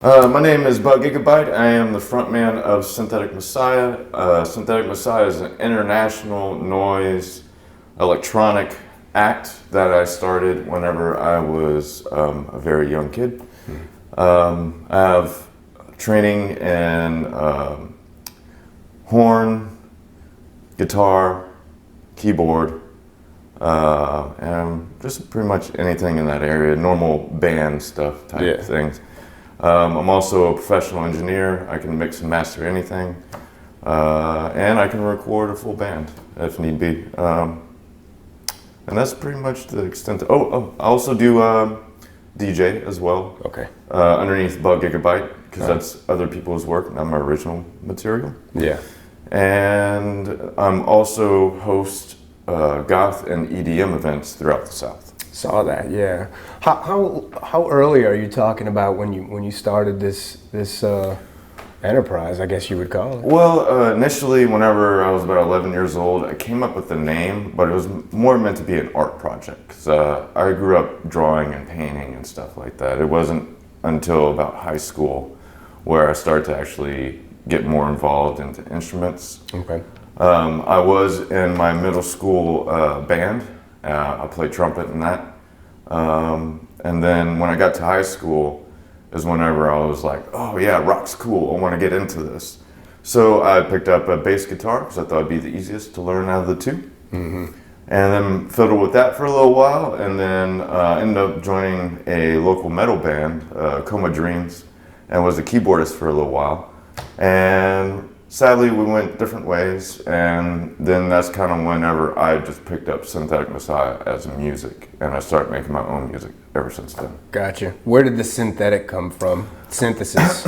My name is Bug Gigabyte. I am the frontman of Synthetic Messiah. Synthetic Messiah is an international noise electronic act that I started whenever I was a very young kid. I have training in horn, guitar, keyboard, and just pretty much anything in that area, normal band stuff type things. I'm also a professional engineer. I can mix and master anything, and I can record a full band if need be. And that's pretty much the extent. I also do DJ as well. Okay. Underneath Bug Gigabyte, because that's other people's work, not my original material. Yeah. And I'm also host goth and EDM events throughout the South. Saw that, yeah. How early are you talking about when you started this enterprise, I guess you would call it? Well, initially, whenever I was about 11 years old, I came up with the name, but it was more meant to be an art project. 'Cause, I grew up drawing and painting and stuff like that. It wasn't until about high school where I started to actually get more involved into instruments. Okay. I was in my middle school band. I played trumpet in that. And then when I got to high school is whenever I was like, oh yeah, rock's cool, I want to get into this. So I picked up a bass guitar because I thought it'd be the easiest to learn out of the two. Mm-hmm. And then fiddled with that for a little while, and then ended up joining a local metal band, Coma Dreams, and was a keyboardist for a little while. And sadly, we went different ways, and then that's kind of whenever I just picked up Synthetic Messiah as music, and I started making my own music ever since then. Gotcha. Where did the synthetic come from? Synthesis.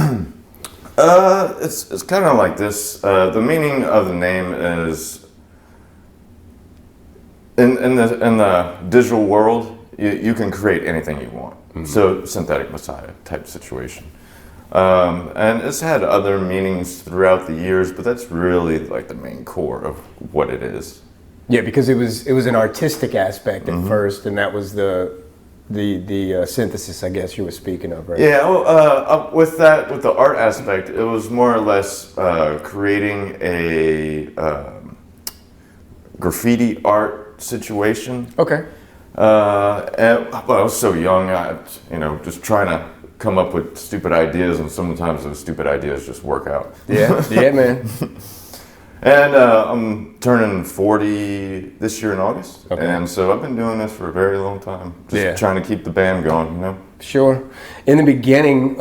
It's kind of like this. The meaning of the name is in the digital world, you can create anything you want. Mm-hmm. So Synthetic Messiah type situation. And it's had other meanings throughout the years, but that's really like the main core of what it is. Yeah, because it was an artistic aspect at first, and that was the synthesis, I guess you were speaking of, right? Yeah, well, with the art aspect, it was more or less creating a graffiti art situation. Okay. And I was so young, just trying to come up with stupid ideas, and sometimes those stupid ideas just work out. Yeah, yeah, man. And I'm turning 40 this year in August, okay. And so I've been doing this for a very long time, just trying to keep the band going, Sure. In the beginning,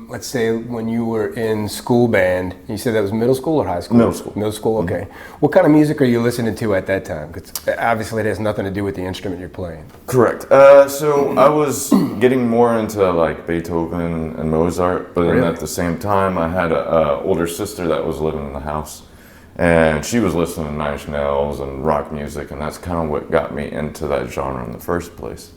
let's say when you were in school band, you said that was middle school or high school? Middle school. Middle school, okay. Mm-hmm. What kind of music are you listening to at that time? Because obviously it has nothing to do with the instrument you're playing. Correct. So I was getting more into like Beethoven and Mozart, but then at the same time I had an older sister that was living in the house. And she was listening to Nine Inch Nails and rock music, and that's kind of what got me into that genre in the first place.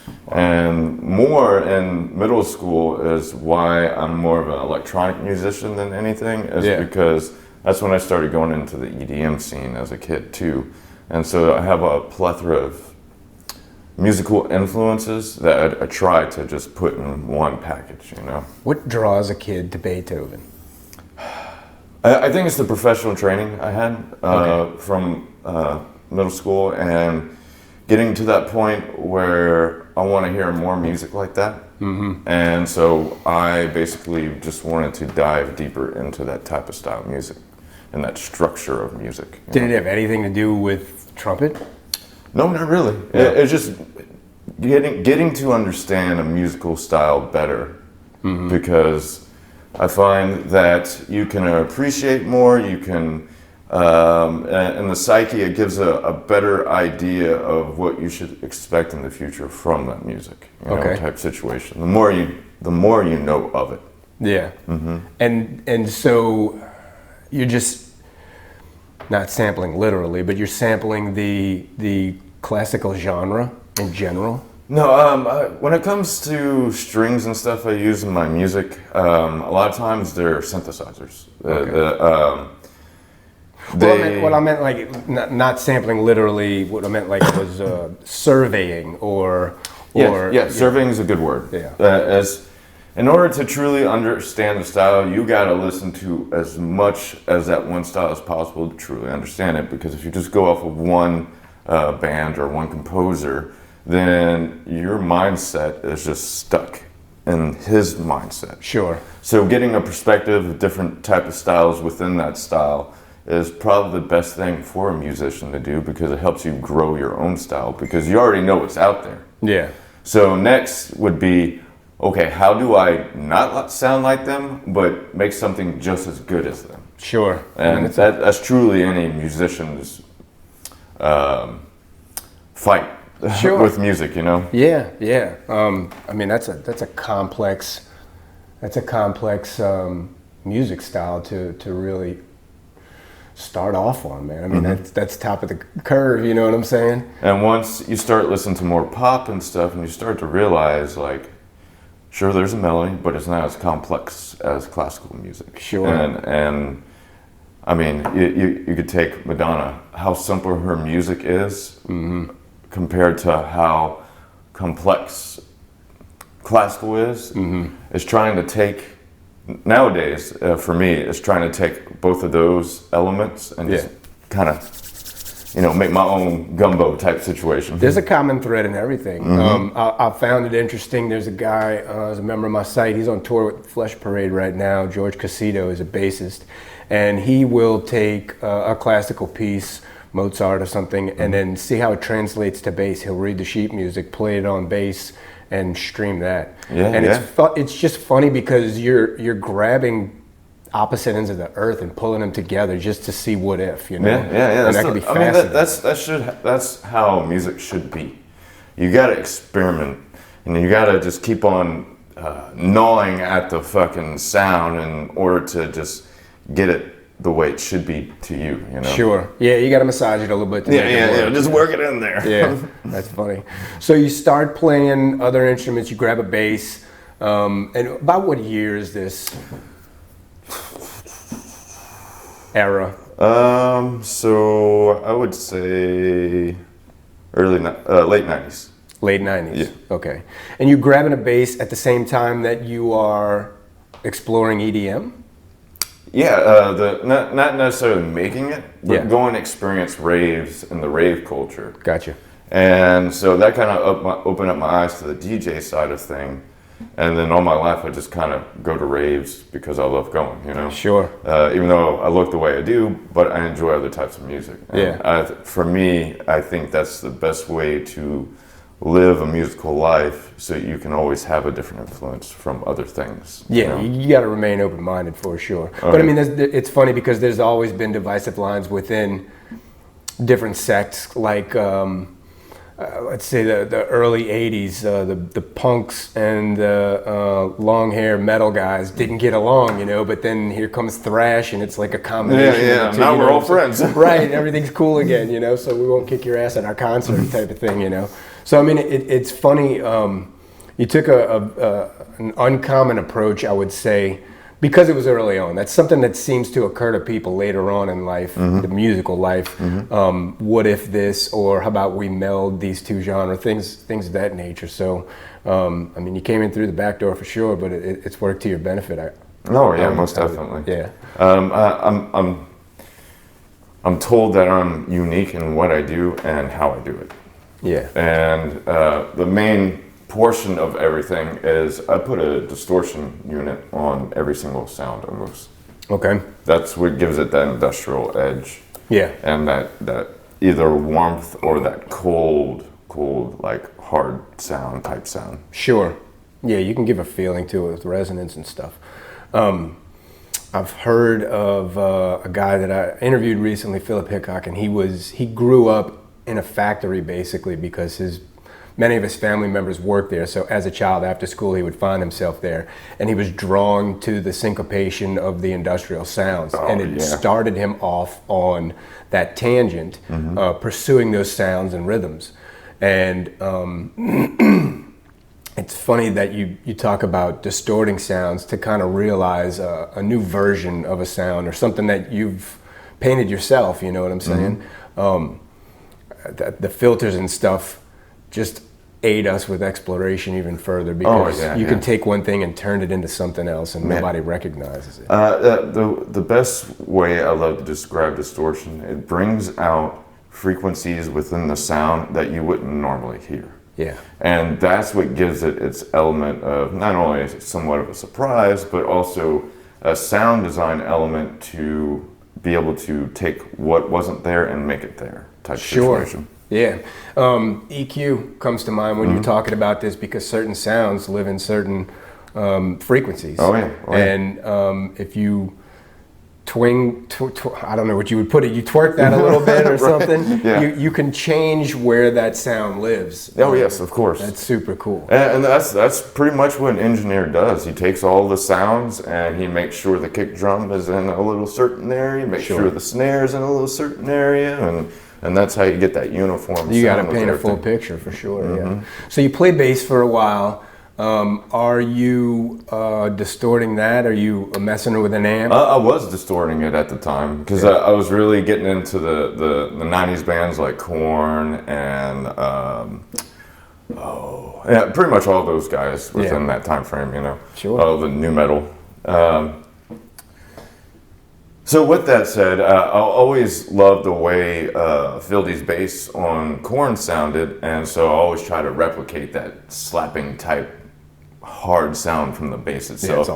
Wow. And more in middle school is why I'm more of an electronic musician than anything, is because that's when I started going into the EDM scene as a kid too. And so I have a plethora of musical influences that I try to just put in one package, What draws a kid to Beethoven? I think it's the professional training I had from middle school, and getting to that point where I want to hear more music like that. Mm-hmm. And so I basically just wanted to dive deeper into that type of style of music and that structure of music. Did it have anything to do with trumpet? No, not really. Yeah. It's just getting to understand a musical style better, because I find that you can appreciate more, you can, in the psyche, it gives a better idea of what you should expect in the future from that music, type situation. The more you know of it. Yeah. Mm-hmm. And so you're just not sampling literally, but you're sampling the classical genre in general? No, when it comes to strings and stuff I use in my music, a lot of times they're synthesizers. Okay. What I meant like not sampling literally. What I meant like was surveying or surveying is a good word. Yeah. in order to truly understand the style, you got to listen to as much as that one style as possible to truly understand it. Because if you just go off of one band or one composer, then your mindset is just stuck in his mindset. Sure. So getting a perspective of different type of styles within that style is probably the best thing for a musician to do, because it helps you grow your own style, because you already know what's out there. Yeah. So next would be, okay, how do I not sound like them, but make something just as good as them? Sure. And that's truly any musician's fight. Sure. With music, you know. Yeah, yeah. I mean, that's a complex music style to really start off on, man. I mean, that's top of the curve. You know what I'm saying? And once you start listening to more pop and stuff, and you start to realize, like, sure, there's a melody, but it's not as complex as classical music. Sure. And I mean, you could take Madonna, how simple her music is. Compared to how complex classical is, is trying to take, nowadays, for me, is trying to take both of those elements and just kind of, you know, make my own gumbo type situation. There's a common thread in everything. I found it interesting. There's a guy, as a member of my site, he's on tour with Flesh Parade right now. George Casito is a bassist, and he will take a classical piece, Mozart or something, and then see how it translates to bass. He'll read the sheet music, play it on bass, and stream that. It's just funny because you're grabbing opposite ends of the earth and pulling them together just to see what if, you know. And that can be fascinating. That's how music should be. You got to experiment, and you got to just keep on gnawing at the fucking sound in order to just get it the way it should be to you, you know? Sure. Yeah, you got to massage it a little bit. Just work it in there. Yeah, that's funny. So you start playing other instruments, you grab a bass, and about what year is this era? So I would say late 90s. Late 90s? Yeah. Okay. And you grabbing a bass at the same time that you are exploring EDM? Yeah, not necessarily making it, but going to experience raves and the rave culture. Gotcha. And so that kind of opened up my eyes to the DJ side of thing. And then all my life I just kind of go to raves because I love going, you know? Sure. Even though I look the way I do, but I enjoy other types of music. And for me, I think that's the best way to live a musical life, so you can always have a different influence from other things. Yeah, you got to remain open-minded for sure. But I mean, it's funny because there's always been divisive lines within different sects, like let's say the early 80s, the punks and the long hair metal guys didn't get along, you know, but then here comes thrash and it's like a combination. Yeah, now we're all friends. Right, everything's cool again, you know, so we won't kick your ass at our concert type of thing, you know. So I mean, it's funny. You took an uncommon approach, I would say, because it was early on. That's something that seems to occur to people later on in life, the musical life. What if this, or how about we meld these two genres, things of that nature. So, I mean, you came in through the back door for sure, but it's worked to your benefit. Most definitely. I'm told that I'm unique in what I do and how I do it. Yeah. And the main portion of everything is I put a distortion unit on every single sound almost. Okay. That's what gives it that industrial edge. Yeah. And that either warmth or that cold, like hard sound type sound. Sure. Yeah, you can give a feeling to it with resonance and stuff. I've heard of a guy that I interviewed recently, Philip Hickok, and he grew up in a factory basically because many of his family members worked there. So as a child after school, he would find himself there, and he was drawn to the syncopation of the industrial sounds. And it started him off on that tangent, pursuing those sounds and rhythms. And it's funny that you talk about distorting sounds to kind of realize a new version of a sound or something that you've painted yourself, you know what I'm saying? The filters and stuff just aid us with exploration even further, because you can take one thing and turn it into something else and nobody recognizes it. The best way I love to describe distortion, it brings out frequencies within the sound that you wouldn't normally hear. Yeah. And that's what gives it its element of not only somewhat of a surprise, but also a sound design element to be able to take what wasn't there and make it there type situation. Yeah. EQ comes to mind when you're talking about this, because certain sounds live in certain frequencies. Oh yeah. And if you I don't know what you would put it, you twerk that a little bit or something, you can change where that sound lives. Oh yes, of course. That's super cool. And that's pretty much what an engineer does. He takes all the sounds and he makes sure the kick drum is in a little certain area, makes sure the snare is in a little certain area, and that's how you get that uniform sound. You got to paint a full picture for sure. Yeah. So you played bass for a while. Are you distorting that? Are you messing with an amp? I was distorting it at the time, because I was really getting into the 90s bands like Korn and pretty much all those guys within that time frame, you know. Sure. The new metal. So with that said, I always loved the way Fieldy's bass on Korn sounded, and so I always try to replicate that slapping type hard sound from the bass itself.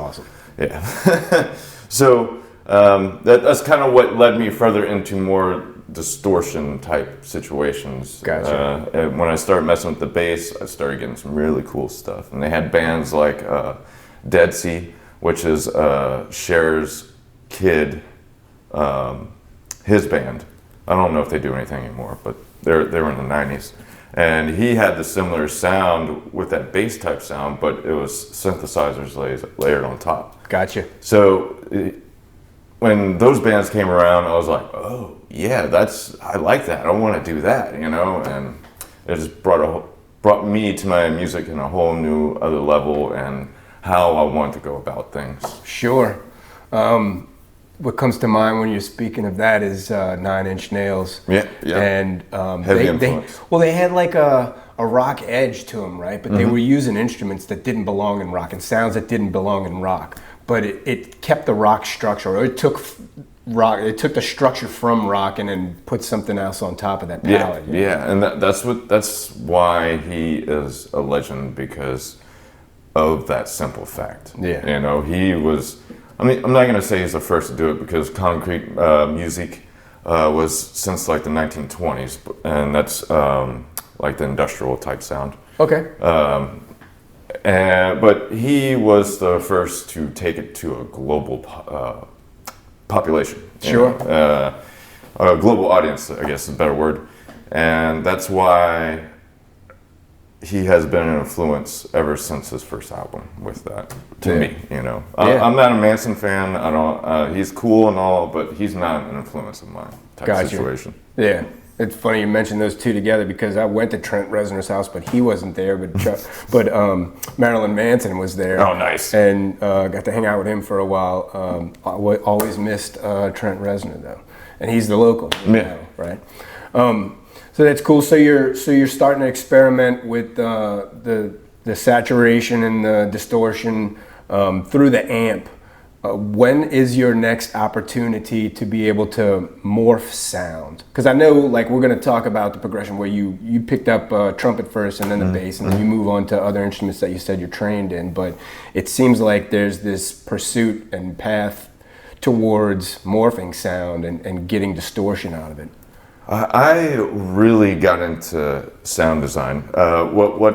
Yeah, that's awesome. Yeah. So that's kind of what led me further into more distortion type situations. Gotcha. And when I started messing with the bass, I started getting some really cool stuff. And they had bands like Dead Sea, which is Cher's kid, his band. I don't know if they do anything anymore, but they were in the 90s. And he had the similar sound with that bass type sound, but it was synthesizers layered on top. Gotcha. So when those bands came around, I was like, oh yeah, I like that. I want to do that, you know. And it just brought me to my music in a whole new other level and how I want to go about things. Sure. What comes to mind when you're speaking of that is 9 Inch Nails. Yeah. And heavy influence. they had like a rock edge to them, right? But they were using instruments that didn't belong in rock and sounds that didn't belong in rock. But it kept the rock structure. Or it took the structure from rock and then put something else on top of that palette. Yeah. And that's why he is a legend, because of that simple fact. Yeah. You know, he was. I mean, I'm not going to say he's the first to do it, because concrete music was since like the 1920s, and that's like the industrial type sound. Okay. But he was the first to take it to a global population. Sure. A global audience, I guess is a better word. And that's why he has been an influence ever since his first album with that, to me, you know. I'm not a Manson fan. I don't. He's cool and all, but he's not an influence of mine type situation. Yeah. It's funny you mentioned those two together, because I went to Trent Reznor's house, but he wasn't there. But Marilyn Manson was there. Oh, nice. And got to hang out with him for a while. I always missed Trent Reznor though, and he's the local, right? So that's cool. So you're starting to experiment with the saturation and the distortion through the amp. When is your next opportunity to be able to morph sound? Because I know, like, we're going to talk about the progression where you picked up trumpet first and then the bass, and then you move on to other instruments that you said you're trained in. But it seems like there's this pursuit and path towards morphing sound and getting distortion out of it. I really got into sound design. What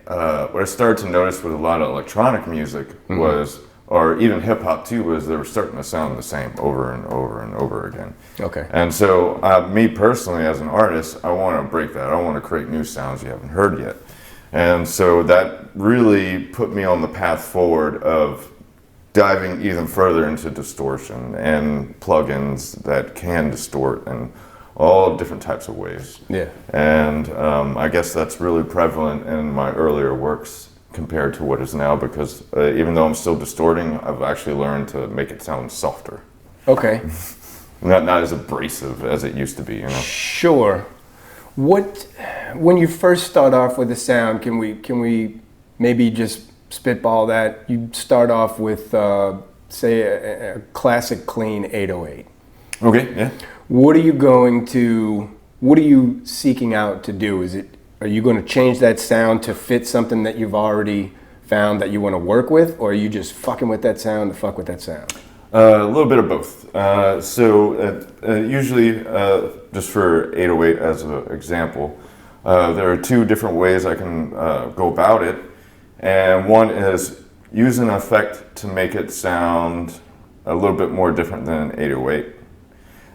I started to notice with a lot of electronic music was, or even hip hop too, was they were starting to sound the same over and over and over again. Okay. And so, me personally, as an artist, I want to break that. I want to create new sounds you haven't heard yet. And so that really put me on the path forward of diving even further into distortion and plugins that can distort and all different types of ways. Yeah. And I guess that's really prevalent in my earlier works compared to what is now, because even though I'm still distorting, I've actually learned to make it sound softer. Okay. Not as abrasive as it used to be, you know. Sure. When you first start off with the sound, can we maybe just spitball that? You start off with say a classic clean 808. Okay, yeah. What are you seeking out to do? Are you going to change that sound to fit something that you've already found that you want to work with, or are you just fucking with that sound to fuck with that sound? A little bit of both. Usually, just for 808 as an example, there are two different ways I can go about it. And one is use an effect to make it sound a little bit more different than an 808.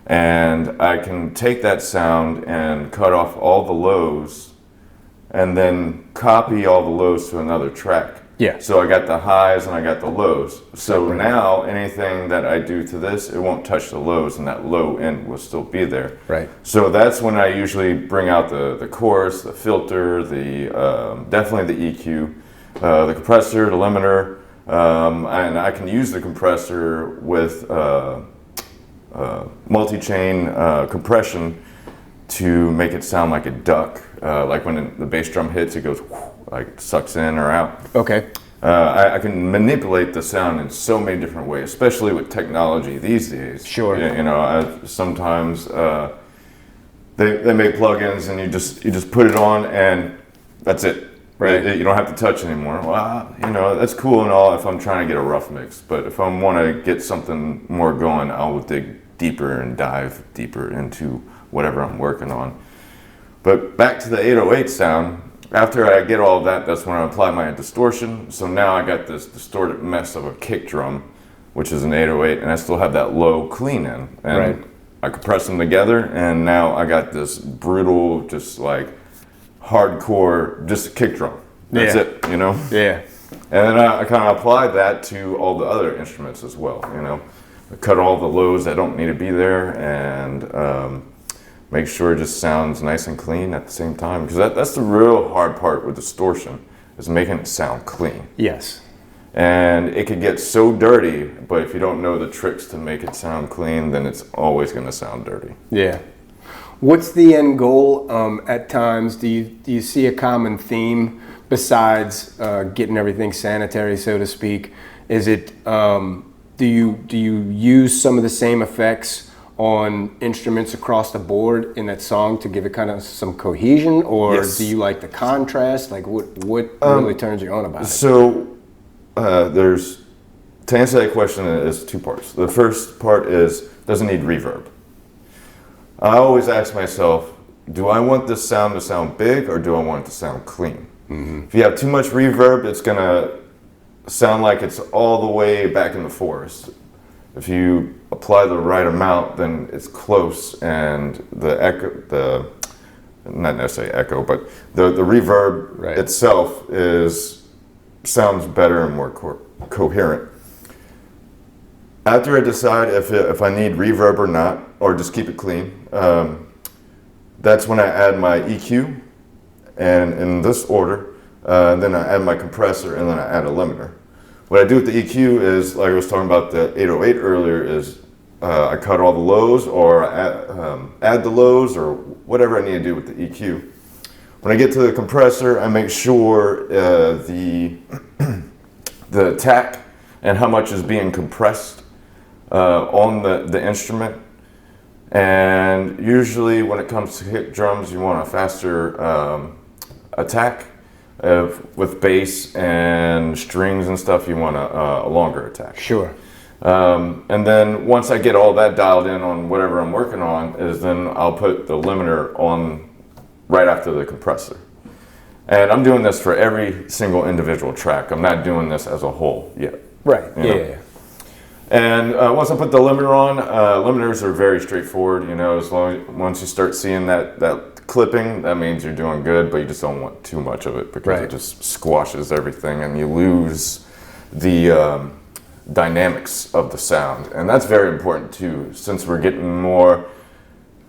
And I can take that sound and cut off all the lows and then copy all the lows to another track. Yeah. So I got the highs and I got the lows. So now anything that I do to this, it won't touch the lows, and that low end will still be there. Right. So that's when I usually bring out the chorus, the filter, definitely the EQ, the compressor, the limiter, and I can use the compressor with multi-chain compression to make it sound like a duck. Like when the bass drum hits, it goes whoosh, like it sucks in or out. Okay. I can manipulate the sound in so many different ways, especially with technology these days. Sure. Sometimes they make plugins and you just put it on and that's it. Right. You don't have to touch anymore. Well, that's cool and all if I'm trying to get a rough mix, but if I want to get something more going, I'll dig deeper and dive deeper into whatever I'm working on. But back to the 808 sound, after I get all of that, that's when I apply my distortion. So now I got this distorted mess of a kick drum, which is an 808, and I still have that low clean in. And right. I compress them together, and now I got this brutal, just like hardcore, just a kick drum. That's it, Yeah. And then I kind of apply that to all the other instruments as well, I cut all the lows that don't need to be there, and make sure it just sounds nice and clean at the same time. Because that's the real hard part with distortion, is making it sound clean. Yes. And it could get so dirty, but if you don't know the tricks to make it sound clean, then it's always going to sound dirty. Yeah. What's the end goal at times? Do you see a common theme besides getting everything sanitary, so to speak? Is it, do you use some of the same effects on instruments across the board in that song to give it kind of some cohesion, or yes. Do you like the contrast? Like what really turns you on about it? So to answer that question is two parts. The first part is, does it need reverb? I always ask myself, do I want this sound to sound big or do I want it to sound clean? Mm-hmm. If you have too much reverb, it's gonna sound like it's all the way back in the forest. If you apply the right amount, then it's close, and the echo, not necessarily echo, but the reverb right. itself sounds better and more coherent. After I decide if I need reverb or not, or just keep it clean, that's when I add my EQ, and in this order, then I add my compressor, and then I add a limiter. What I do with the EQ is, like I was talking about the 808 earlier, is I cut all the lows, or add the lows, or whatever I need to do with the EQ. When I get to the compressor, I make sure the attack and how much is being compressed on the instrument. And usually when it comes to kick drums, you want a faster attack. With bass and strings and stuff, you want a longer attack. Sure. And then once I get all that dialed in on whatever I'm working on, then I'll put the limiter on right after the compressor. And I'm doing this for every single individual track. I'm not doing this as a whole yet. Right, yeah. And once I put the limiter on, limiters are very straightforward. Once you start seeing that clipping, that means you're doing good, but you just don't want too much of it because right. It just squashes everything and you lose the dynamics of the sound. And that's very important too, since we're getting more,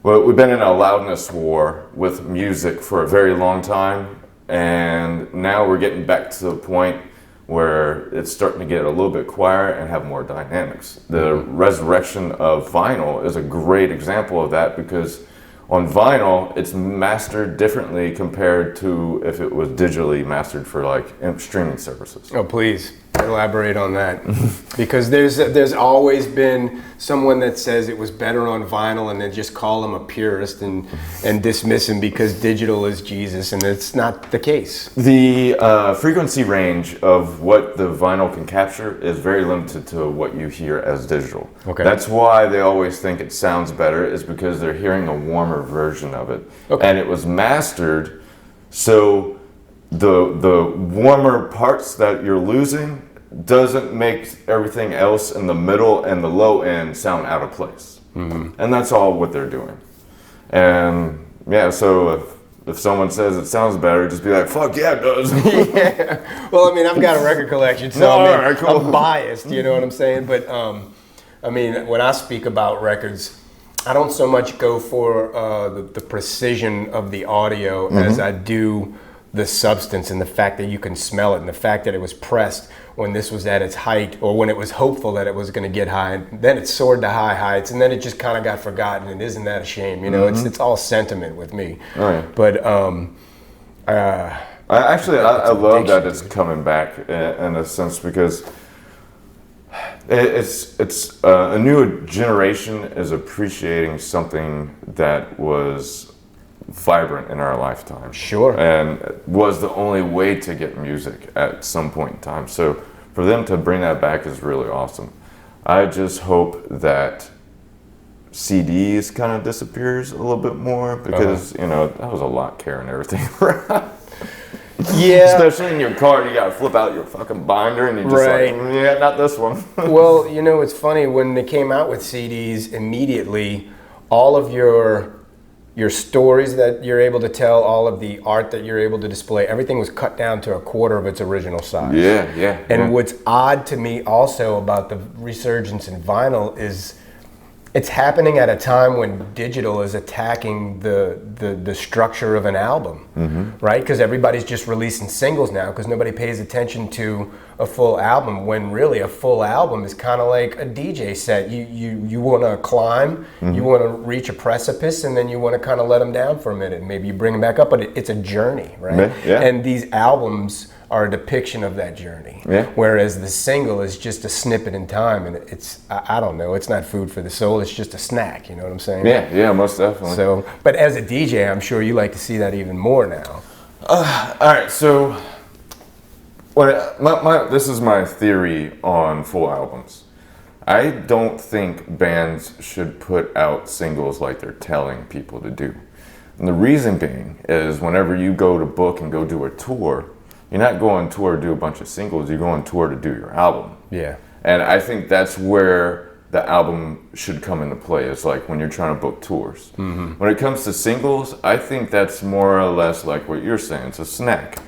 well, we've been in a loudness war with music for a very long time, and now we're getting back to the point where it's starting to get a little bit quieter and have more dynamics. The resurrection of vinyl is a great example of that, because On vinyl, it's mastered differently compared to if it was digitally mastered for like streaming services. Oh, please elaborate on that, because there's always been someone that says it was better on vinyl, and then just call him a purist and dismiss him because digital is Jesus, and it's not the case. The frequency range of what the vinyl can capture is very limited to what you hear as digital. Okay. That's why they always think it sounds better, is because they're hearing a warmer version of it. Okay. And it was mastered, so the warmer parts that you're losing doesn't make everything else in the middle and the low end sound out of place. Mm-hmm. And that's all what they're doing. And yeah, so if someone says it sounds better, just be like, fuck yeah, it does. Yeah. Well, I mean, I've got a record collection, so I'm biased, you know what I'm saying? But I mean, when I speak about records, I don't so much go for the precision of the audio as I do the substance and the fact that you can smell it, and the fact that it was pressed when this was at its height, or when it was hopeful that it was going to get high, and then it soared to high heights, and then it just kind of got forgotten. And isn't that a shame? You know, it's all sentiment with me. Oh, yeah. But I love that it's coming back in a sense, because it's a new generation is appreciating something that was vibrant in our lifetime. Sure. And was the only way to get music at some point in time. So for them to bring that back is really awesome. I just hope that CDs kind of disappears a little bit more, because you know, that was a lot carrying everything around. Yeah. Especially in your car, you gotta flip out your fucking binder and you're just like, yeah, not this one. Well, you know, it's funny, when they came out with CDs, immediately all of your stories that you're able to tell, all of the art that you're able to display, everything was cut down to a quarter of its original size. Yeah. And what's odd to me also about the resurgence in vinyl is it's happening at a time when digital is attacking the structure of an album, right? Because everybody's just releasing singles now, because nobody pays attention to a full album, when really a full album is kind of like a DJ set. You want to climb, you want to reach a precipice, and then you want to kind of let them down for a minute, and maybe you bring them back up, but it's a journey, right? Yeah. And these albums are a depiction of that journey. Yeah. Whereas the single is just a snippet in time, and it's, I don't know, it's not food for the soul, it's just a snack, you know what I'm saying? Yeah, most definitely. So, but as a DJ, I'm sure you like to see that even more now. All right, so this is my theory on full albums. I don't think bands should put out singles like they're telling people to do. And the reason being is, whenever you go to book and go do a tour, you're not going on tour to do a bunch of singles, you're going on tour to do your album. Yeah. And I think that's where the album should come into play, is like when you're trying to book tours. When it comes to singles, I think that's more or less like what you're saying, it's a snack.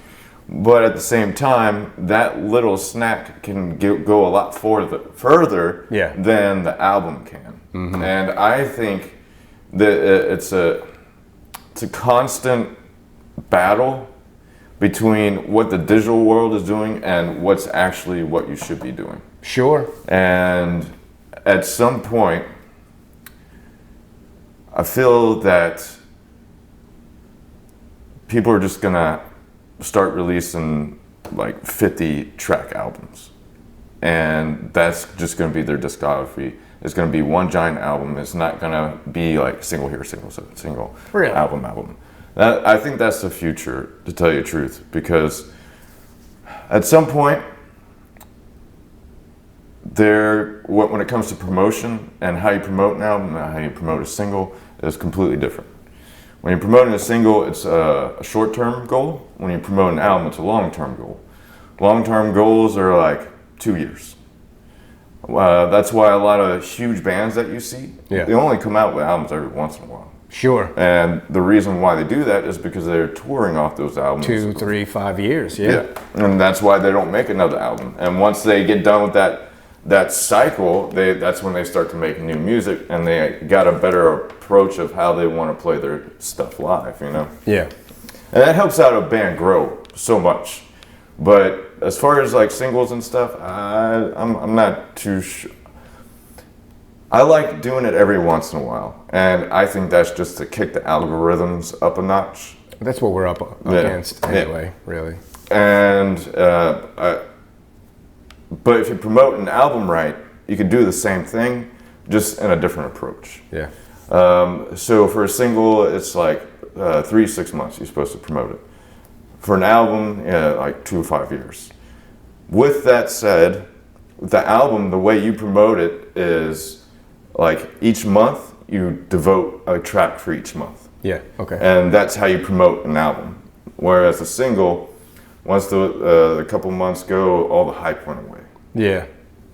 But at the same time, that little snack can go a lot further than the album can. And I think that it's a constant battle between what the digital world is doing and what's actually what you should be doing. Sure. And at some point, I feel that people are just gonna start releasing like 50-track albums, and that's just gonna be their discography. It's gonna be one giant album. It's not gonna be like single here, single, really? album. I think that's the future, to tell you the truth, because at some point, when it comes to promotion and how you promote an album and how you promote a single is completely different. When you're promoting a single, it's a short-term goal. When you promote an album, it's a long-term goal. Long-term goals are like 2 years. That's why a lot of huge bands that you see, they only come out with albums every once in a while. Sure. And the reason why they do that is because they're touring off those albums. 2, 3, 5 years, And that's why they don't make another album. And once they get done with that cycle, that's when they start to make new music, and they got a better approach of how they want to play their stuff live, you know? Yeah. And that helps out a band grow so much. But as far as like singles and stuff, I'm not too sure. I like doing it every once in a while, and I think that's just to kick the algorithms up a notch. That's what we're up against anyway, really. And but if you promote an album right, you could do the same thing, just in a different approach. Yeah. So for a single, it's like 3 to 6 months you're supposed to promote it. For an album, like 2 to 5 years. With that said, the album, the way you promote it is like each month you devote a track for each month. Yeah. Okay. And that's how you promote an album. Whereas a single, once the couple months go, all the hype went away. Yeah.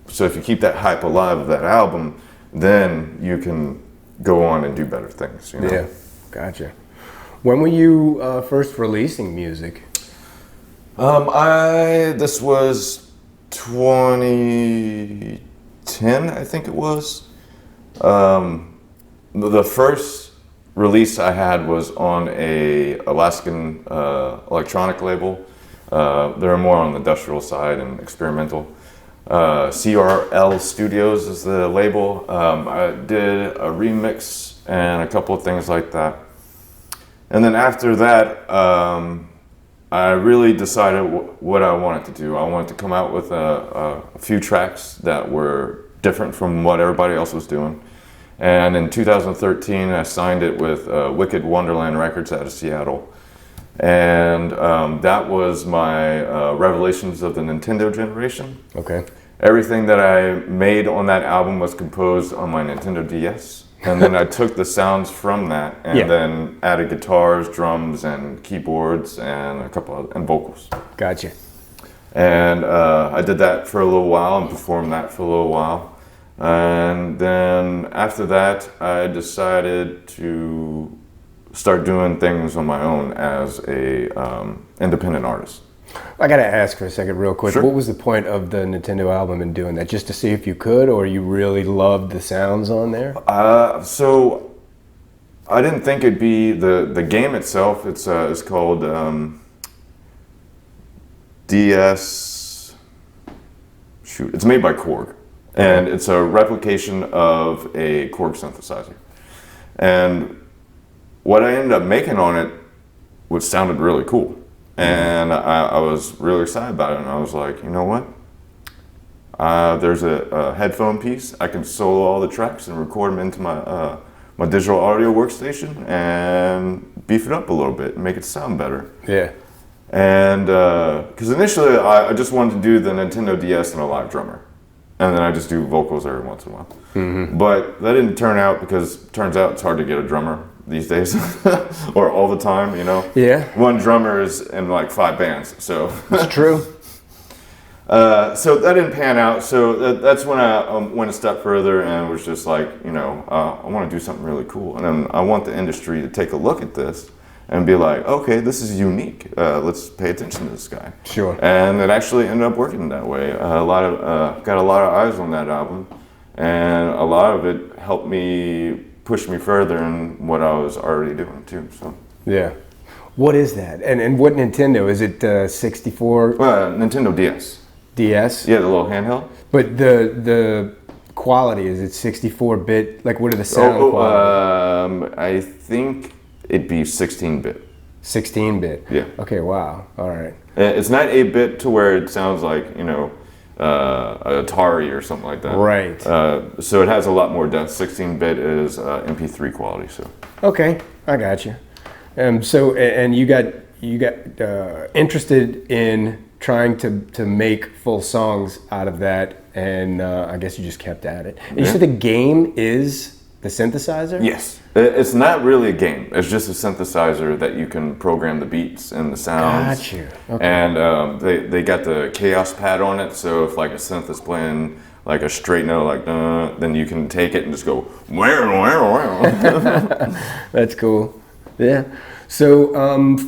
So if you keep that hype alive of that album, then you can go on and do better things. You know? Yeah. Gotcha. When were you first releasing music? This was 2010, I think it was. The first release I had was on a Alaskan electronic label. They're more on the industrial side and experimental. CRL Studios is the label. I did a remix and a couple of things like that. And then after that, I really decided what I wanted to do. I wanted to come out with a few tracks that were different from what everybody else was doing. And in 2013, I signed it with Wicked Wonderland Records out of Seattle. And that was my revelations of the Nintendo generation. Okay. Everything that I made on that album was composed on my Nintendo DS. And then I took the sounds from that and then added guitars, drums, and keyboards, and and vocals. Gotcha. And I did that for a little while and performed that for a little while. And then after that, I decided to start doing things on my own as a independent artist. I gotta ask for a second real quick. Sure. What was the point of the Nintendo album in doing that? Just to see if you could, or you really loved the sounds on there? So I didn't think it'd be the game itself. It's called DS. Shoot, it's made by Korg, and it's a replication of a Korg synthesizer. And what I ended up making on it, which sounded really cool. And I was really excited about it, and I was like, you know what? There's a headphone piece. I can solo all the tracks and record them into my my digital audio workstation and beef it up a little bit and make it sound better. Yeah. And because initially I just wanted to do the Nintendo DS and a live drummer, and then I just do vocals every once in a while. Mm-hmm. But that didn't turn out because it turns out it's hard to get a drummer these days, or all the time, you know. Yeah. One drummer is in like 5 bands, so. That's true. So that didn't pan out. So that's when I went a step further and was just like, you know, I want to do something really cool, and then I want the industry to take a look at this and be like, okay, this is unique. Let's pay attention to this guy. Sure. And it actually ended up working that way. Got a lot of eyes on that album, and a lot of it helped me push me further in what I was already doing too. So yeah, what is that? And what Nintendo is it? 64? Nintendo DS. DS. Yeah, the little handheld. But the quality, is it 64-bit? Like, what are the sound quality? I think it'd be 16-bit. 16-bit. Yeah. Okay. Wow. All right. It's not 8-bit to where it sounds like, you know, Atari or something like that. Right. So it has a lot more depth. 16-bit is MP3 quality. So. Okay, I got you. So and you got interested in trying to make full songs out of that, and I guess you just kept at it. And you said the game is the synthesizer? Yes. It's not really a game. It's just a synthesizer that you can program the beats and the sounds. Got you. Okay. And they got the chaos pad on it, so if like a synth is playing like a straight note, like then you can take it and just go wow. That's cool. Yeah. So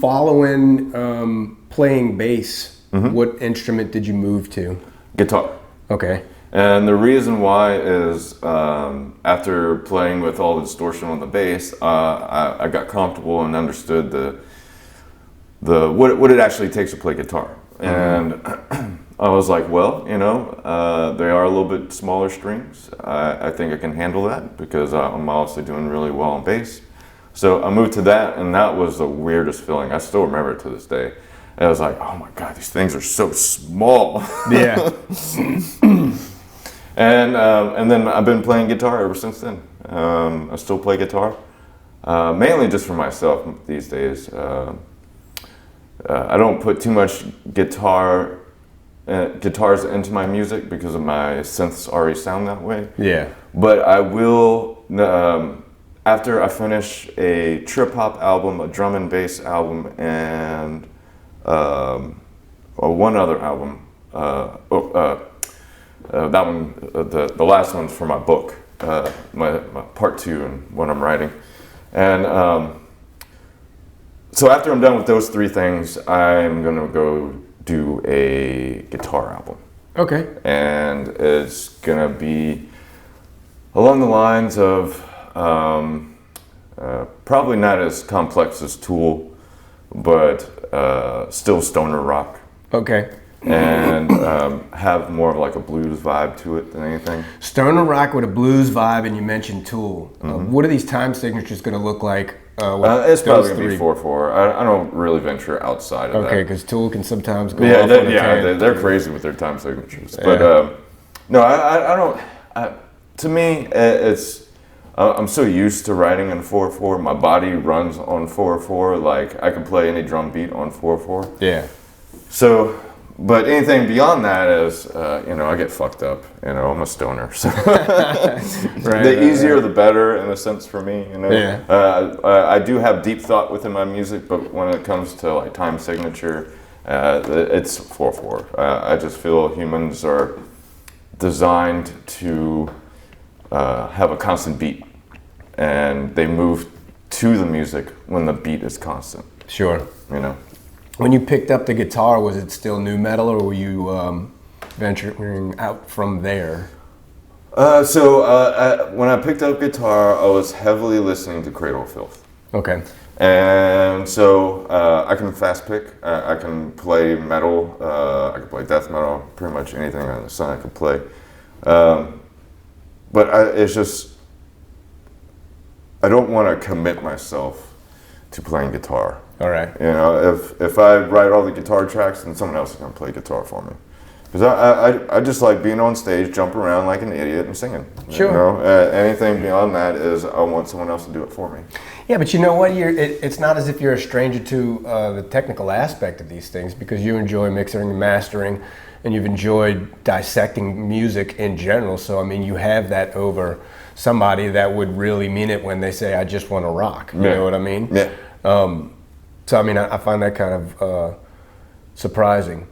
following playing bass, what instrument did you move to? Guitar. Okay. And the reason why is after playing with all the distortion on the bass, I got comfortable and understood what it actually takes to play guitar. And I was like, well, they are a little bit smaller strings. I think I can handle that because I'm obviously doing really well on bass. So I moved to that, and that was the weirdest feeling. I still remember it to this day. And I was like, oh my God, these things are so small. Yeah. And then I've been playing guitar ever since then. I still play guitar, mainly just for myself these days. I don't put too much guitars into my music because of my synths already sound that way. Yeah. But I will, after I finish a trip hop album, a drum and bass album, and one other album. That one, the last one's for my book, my part 2 and what I'm writing. And so after I'm done with those 3 things, I'm gonna go do a guitar album. Okay. And it's gonna be along the lines of probably not as complex as Tool, but still stoner rock. Okay. And have more of like a blues vibe to it than anything. Stoner rock with a blues vibe, and you mentioned Tool. What are these time signatures going to look like? It's probably going to be 4/4. I don't really venture outside of that. Okay, because Tool can sometimes go off on a tangent. They're crazy with their time signatures. Yeah. But no, I don't. To me, it's. I'm so used to writing in 4/4. My body runs on 4/4. Like I can play any drum beat on 4/4. Yeah. So. But anything beyond that is, I get fucked up. I'm a stoner. So the easier, the better, in a sense for me. Yeah. I do have deep thought within my music, but when it comes to like time signature, it's 4/4. I just feel humans are designed to have a constant beat, and they move to the music when the beat is constant. Sure. When you picked up the guitar, was it still nu metal, or were you venturing out from there? When I picked up guitar, I was heavily listening to Cradle of Filth. Okay. And so I can fast pick. I can play metal. I can play death metal. Pretty much anything on the sun I can play. But it's just I don't want to commit myself to playing guitar. All right. If I write all the guitar tracks, then someone else is going to play guitar for me. Because I just like being on stage, jumping around like an idiot and singing. Sure. Anything beyond that is I want someone else to do it for me. Yeah, but you know what? It's not as if you're a stranger to the technical aspect of these things, because you enjoy mixing and mastering, and you've enjoyed dissecting music in general. So, I mean, you have that over somebody that would really mean it when they say, I just want to rock. You know what I mean? Yeah. So, I mean, I find that kind of surprising.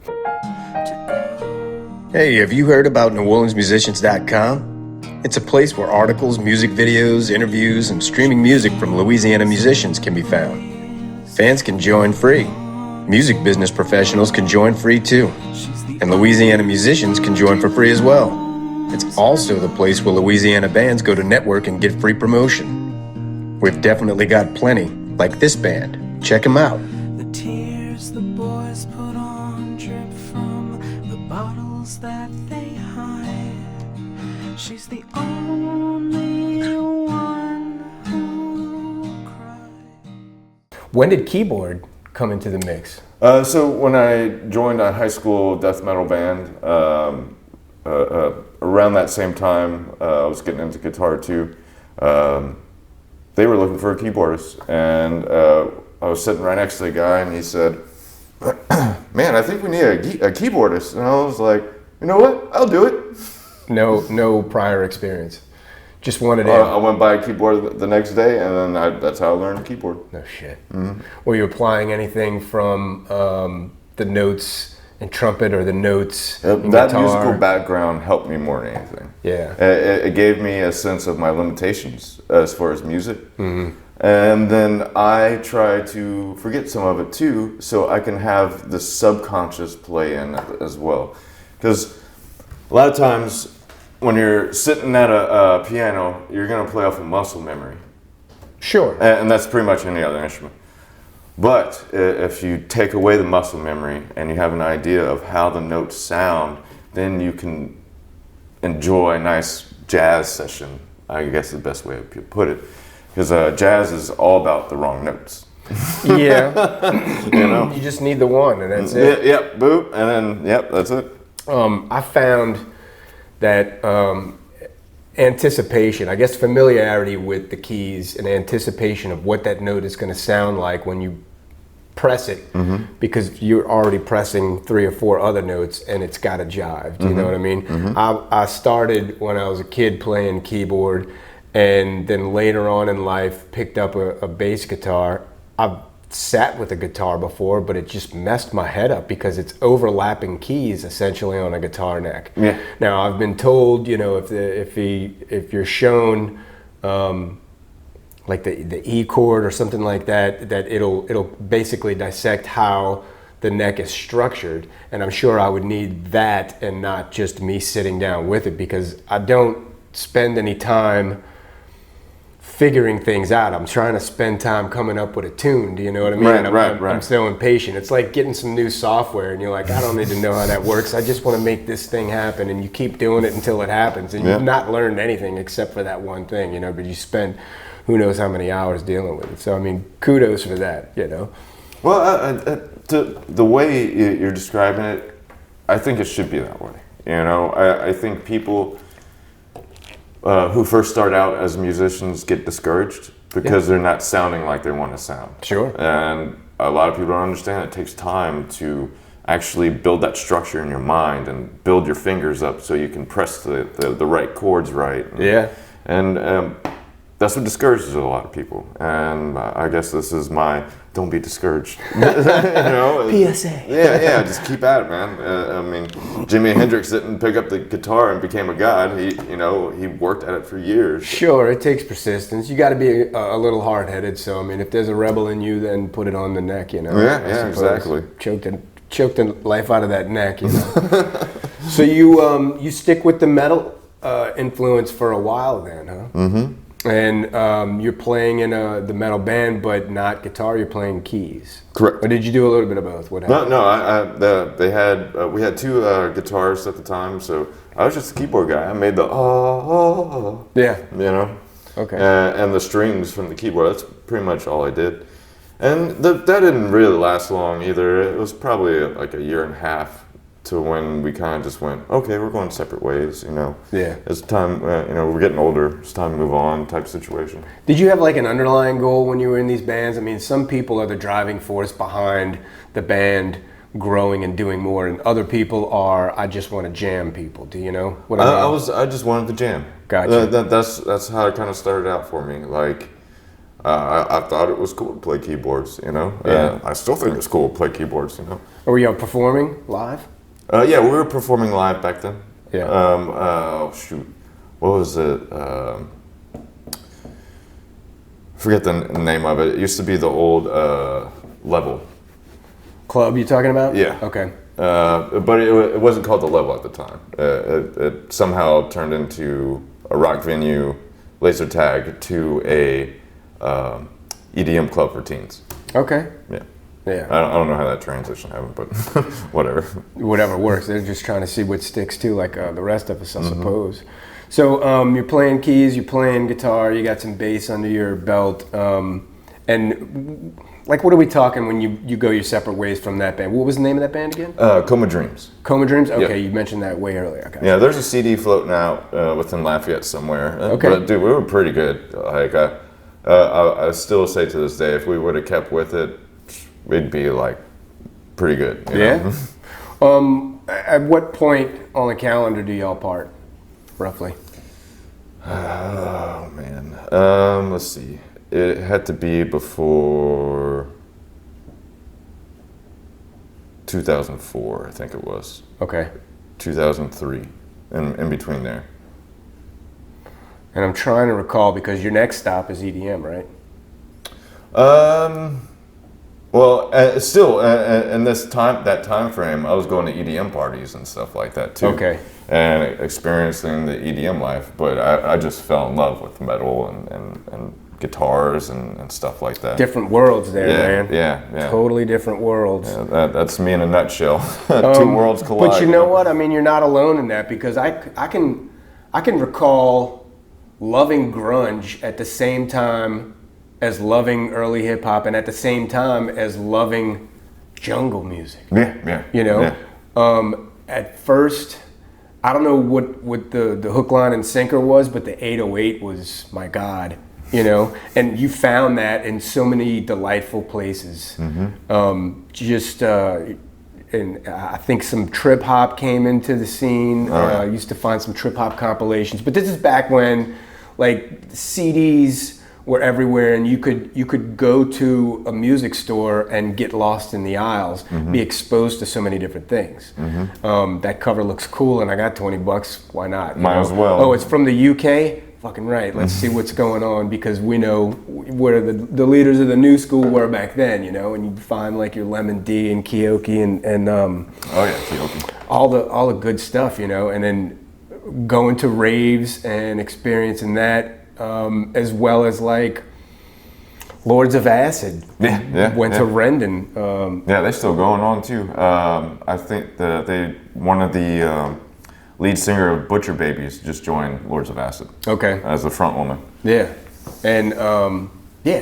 Hey, have you heard about Neworleansmusicians.com? It's a place where articles, music videos, interviews, and streaming music from Louisiana musicians can be found. Fans can join free. Music business professionals can join free too. And Louisiana musicians can join for free as well. It's also the place where Louisiana bands go to network and get free promotion. We've definitely got plenty, like this band. Check them out. The tears the boys put on drip from the bottles that they hide. She's the only one who cried. When did keyboard come into the mix? So when I joined a high school death metal band, around that same time, I was getting into guitar too. They were looking for a keyboardist, and I was sitting right next to the guy, and he said, "Man, I think we need a keyboardist." And I was like, "You know what? I'll do it." No prior experience. Just wanted it. I went by a keyboard the next day, and then that's how I learned the keyboard. No shit. Mm-hmm. Were you applying anything from the notes and trumpet, or the notes in that guitar? musical background helped me more than anything. Yeah. It gave me a sense of my limitations as far as music. Mm-hmm. And then I try to forget some of it too, so I can have the subconscious play in as well. Because a lot of times when you're sitting at a piano, you're going to play off of muscle memory. Sure. And that's pretty much any other instrument. But if you take away the muscle memory and you have an idea of how the notes sound, then you can enjoy a nice jazz session, I guess is the best way to put it. Because jazz is all about the wrong notes. Yeah. You know? You just need the one, and that's it. Yep, boop, and then, yep, that's it. I found that anticipation, I guess familiarity with the keys and anticipation of what that note is going to sound like when you press it, because you're already pressing 3 or 4 other notes and it's got to jive. Do you know what I mean? I started when I was a kid playing keyboard, and then later on in life picked up a bass guitar. I've sat with a guitar before, but it just messed my head up because it's overlapping keys essentially on a guitar neck. Yeah. Now I've been told, you know, if you're shown like the E chord or something like that, that it'll basically dissect how the neck is structured, and I'm sure I would need that and not just me sitting down with it, because I don't spend any time figuring things out. I'm trying to spend time coming up with a tune. Do you know what I mean? Right, I'm so impatient. It's like getting some new software and you're like, I don't need to know how that works. I just want to make this thing happen, and you keep doing it until it happens, and you've not learned anything except for that one thing, you know, but you spend who knows how many hours dealing with it. So I mean, kudos for that, you know. Well, the way you're describing it, I think it should be that way. You know, I think people who first start out as musicians get discouraged because they're not sounding like they want to sound. Sure. And a lot of people don't understand it takes time to actually build that structure in your mind and build your fingers up so you can press the right chords right. And that's what discourages a lot of people. And I guess this is my don't be discouraged. You know? PSA. Yeah, just keep at it, man. I mean, Jimi Hendrix didn't pick up the guitar and became a god. He worked at it for years. Sure, it takes persistence. You got to be a little hard-headed. So I mean, if there's a rebel in you, then put it on the neck. You know. Yeah, exactly. Choke the life out of that neck. You know. So you stick with the metal influence for a while, then, huh? Mm-hmm. And you're playing in the metal band, but not guitar. You're playing keys. Correct. Or did you do a little bit of both? What happened? No. We had 2 guitarists at the time, so I was just a keyboard guy. I made the Yeah. You know. Okay. And the strings from the keyboard. That's pretty much all I did. And that didn't really last long either. It was probably like a year and a half to when we kind of just went, okay, we're going separate ways, you know. Yeah. It's time, you know, we're getting older. It's time to move on type situation. Did you have like an underlying goal when you were in these bands? I mean, some people are the driving force behind the band growing and doing more, and other people are, I just want to jam people. Do you know what I mean? I just wanted to jam. Gotcha. That's how it kind of started out for me. Like, I thought it was cool to play keyboards, you know. Yeah. I still think it's cool to play keyboards, you know. Were you performing live? Yeah, we were performing live back then. Yeah. Shoot, what was it? Forget the name of it. It used to be the old Level. Club you talking about? Yeah. Okay. But it wasn't called the Level at the time. It somehow turned into a rock venue, laser tag, to a EDM club for teens. Okay. Yeah. Yeah. I don't know how that transition happened, but whatever. Whatever works. They're just trying to see what sticks too, like the rest of us, I suppose. So you're playing keys, you're playing guitar, you got some bass under your belt, and like, what are we talking when you go your separate ways from that band? What was the name of that band again? Coma Dreams. Coma Dreams? Okay, Yep. You mentioned that way earlier. Okay. Yeah, there's a CD floating out within Lafayette somewhere. Okay. But dude, we were pretty good. Like I still say to this day, if we would have kept with it, we'd be like pretty good. You know? At what point on the calendar do y'all part, roughly? Oh man. Let's see. It had to be before 2004, I think it was. Okay. 2003, in between there. And I'm trying to recall, because your next stop is EDM, right? Well, still, in that time frame, I was going to EDM parties and stuff like that too. Okay. And experiencing the EDM life, but I just fell in love with metal and guitars and stuff like that. Different worlds there, man. Yeah. Totally different worlds. Yeah, that's me in a nutshell. Two worlds collide. But you know what? I mean, you're not alone in that, because I can recall loving grunge at the same time as loving early hip hop, and at the same time as loving jungle music. Yeah. You know, at first, I don't know what the hook, line, and sinker was, but the 808 was my god. You know, and you found that in so many delightful places. And I think some trip hop came into the scene. I used to find some trip hop compilations, but this is back when like CDs were everywhere, and you could go to a music store and get lost in the aisles, be exposed to so many different things. That cover looks cool, and I got $20. Why not? Might as well. Oh, it's from the UK. Fucking right. Let's see what's going on, because we know where the leaders of the new school were back then, you know, and you find like your Lemon D and Keoki and Keoki. all the good stuff, you know, and then going to raves and experiencing that, as well as like Lords of Acid. Went to Rendon. They're still going on too. I think that one of the lead singer of Butcher Babies just joined Lords of Acid. Okay. As the front woman. Yeah, and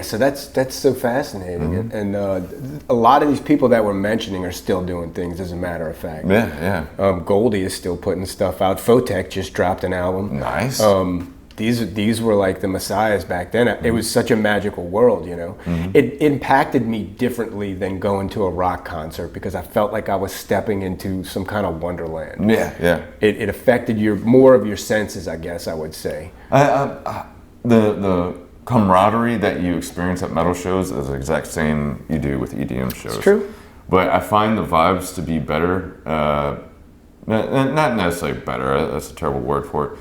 so that's so fascinating, and a lot of these people that we're mentioning are still doing things. As a matter of fact. Goldie is still putting stuff out. Photek just dropped an album. Nice. These were like the messiahs back then. It was such a magical world, you know. It impacted me differently than going to a rock concert, because I felt like I was stepping into some kind of wonderland. It affected more of your senses, I guess I would say. The camaraderie that you experience at metal shows is the exact same you do with EDM shows. It's true. But I find the vibes to be better. Not necessarily better. That's a terrible word for it.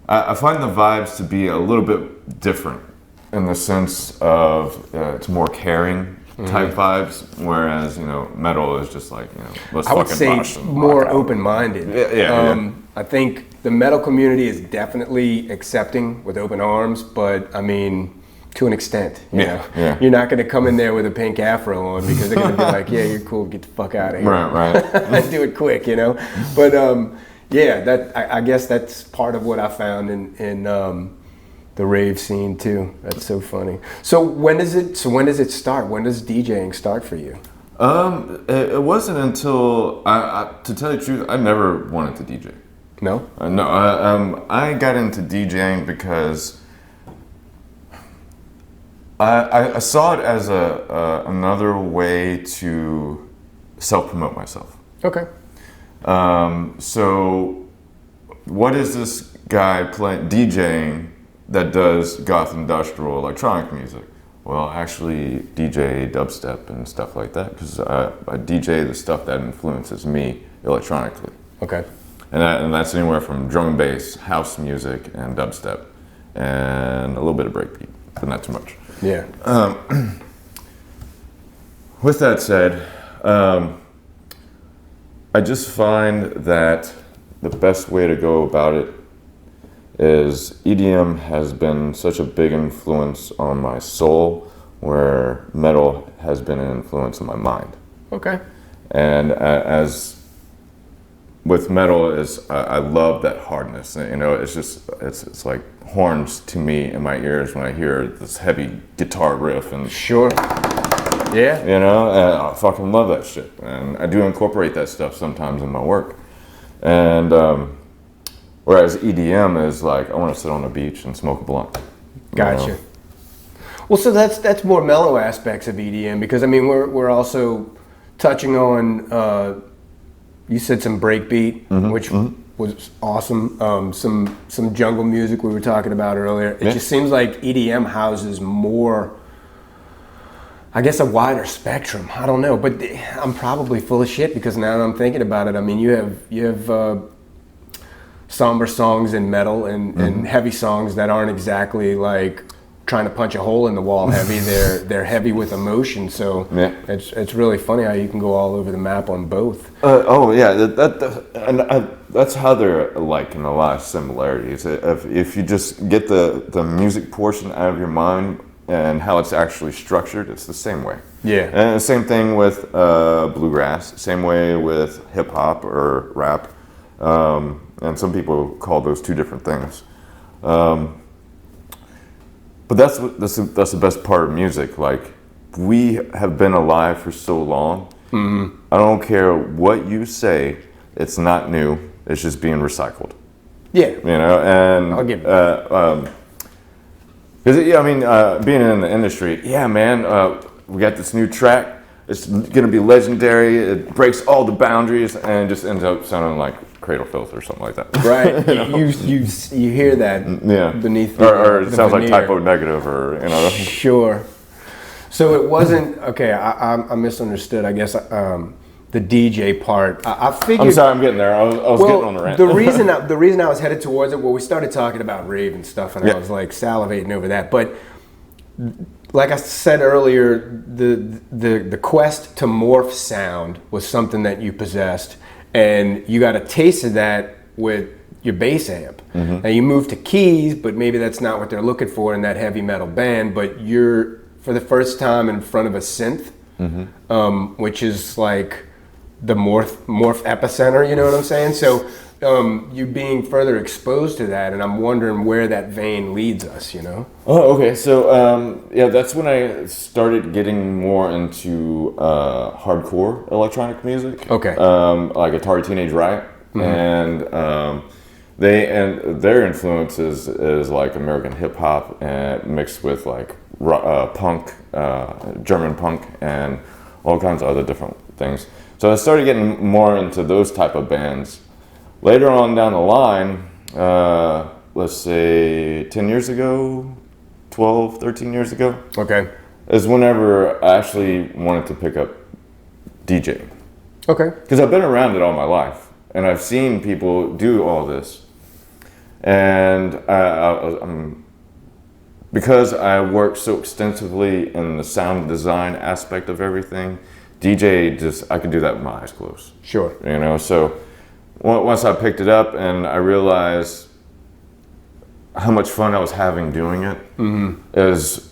I find the vibes to be a little bit different, in the sense of it's more caring type vibes, whereas, you know, metal is just like, you know, let's I would fucking say rush and more rock out. open-minded. I think the metal community is definitely accepting with open arms, but I mean, to an extent, you know. You're not going to come in there with a pink afro on, because they're going to be like, yeah, you're cool, get the fuck out of here. Right. Do it quick, you know. But I guess that's part of what I found in the rave scene too. That's so funny. So when does it start? When does DJing start for you? It wasn't until to tell you the truth, I never wanted to DJ. No? No. I got into DJing because I saw it as another way to self-promote myself. Okay. So what is this guy DJing that does goth industrial electronic music? Well, actually DJ dubstep and stuff like that, because I DJ the stuff that influences me electronically. Okay. And that's anywhere from drum and bass, house music, and dubstep, and a little bit of breakbeat, but not too much. Yeah. With that said, I just find that the best way to go about it is EDM has been such a big influence on my soul, where metal has been an influence on my mind. Okay. And as with metal, I love that hardness. You know, it's like horns to me in my ears when I hear this heavy guitar riff and sure. Yeah. You know, and I fucking love that shit. And I do incorporate that stuff sometimes in my work. And whereas EDM is like, I want to sit on the beach and smoke a blunt. Gotcha. You know? Well, so that's more mellow aspects of EDM, because I mean we're also touching on you said some breakbeat, which was awesome. Some jungle music we were talking about earlier. It just seems like EDM houses more, I guess, a wider spectrum. I don't know, but I'm probably full of shit, because now that I'm thinking about it, I mean, you have somber songs in metal and heavy songs that aren't exactly like trying to punch a hole in the wall heavy. They're heavy with emotion. So it's really funny how you can go all over the map on both. Oh yeah, that's how they're like in a lot of similarities. If you just get the music portion out of your mind and how it's actually structured, it's the same way. Yeah. And the same thing with bluegrass, same way with hip hop or rap. And some people call those two different things. But that's the best part of music. Like, we have been alive for so long. Mm-hmm. I don't care what you say, it's not new. It's just being recycled. Yeah. You know, and I'll give it. Being in the industry, yeah, man, we got this new track. It's gonna be legendary. It breaks all the boundaries and just ends up sounding like Cradle Filth or something like that. Right. you hear that beneath or it sounds veneer. like Typo Negative, or you know. Sure. So it wasn't okay. I misunderstood. I guess the DJ part. I figured. I'm sorry, I'm getting there. I was getting on the rant. the reason I was headed towards it. Well, we started talking about rave and stuff, and I was like salivating over that. But like I said earlier, the quest to morph sound was something that you possessed, and you got a taste of that with your bass amp. Mm-hmm. Now you moved to keys, but maybe that's not what they're looking for in that heavy metal band. But you're for the first time in front of a synth, which is like the morph epicenter. You know what I'm saying? So you being further exposed to that, and I'm wondering where that vein leads us. You know? Oh, okay. So that's when I started getting more into hardcore electronic music. Okay. Like Atari Teenage Riot, and their influences is like American hip hop and mixed with like punk, German punk, and all kinds of other different things. So I started getting more into those type of bands. Later on down the line, let's say 10 years ago, 12, 13 years ago, Okay. is whenever I actually wanted to pick up DJing. Okay. Because I've been around it all my life, and I've seen people do all this. And because I work so extensively in the sound design aspect of everything, I could do that with my eyes closed. Sure. You know, so once I picked it up and I realized how much fun I was having doing it, is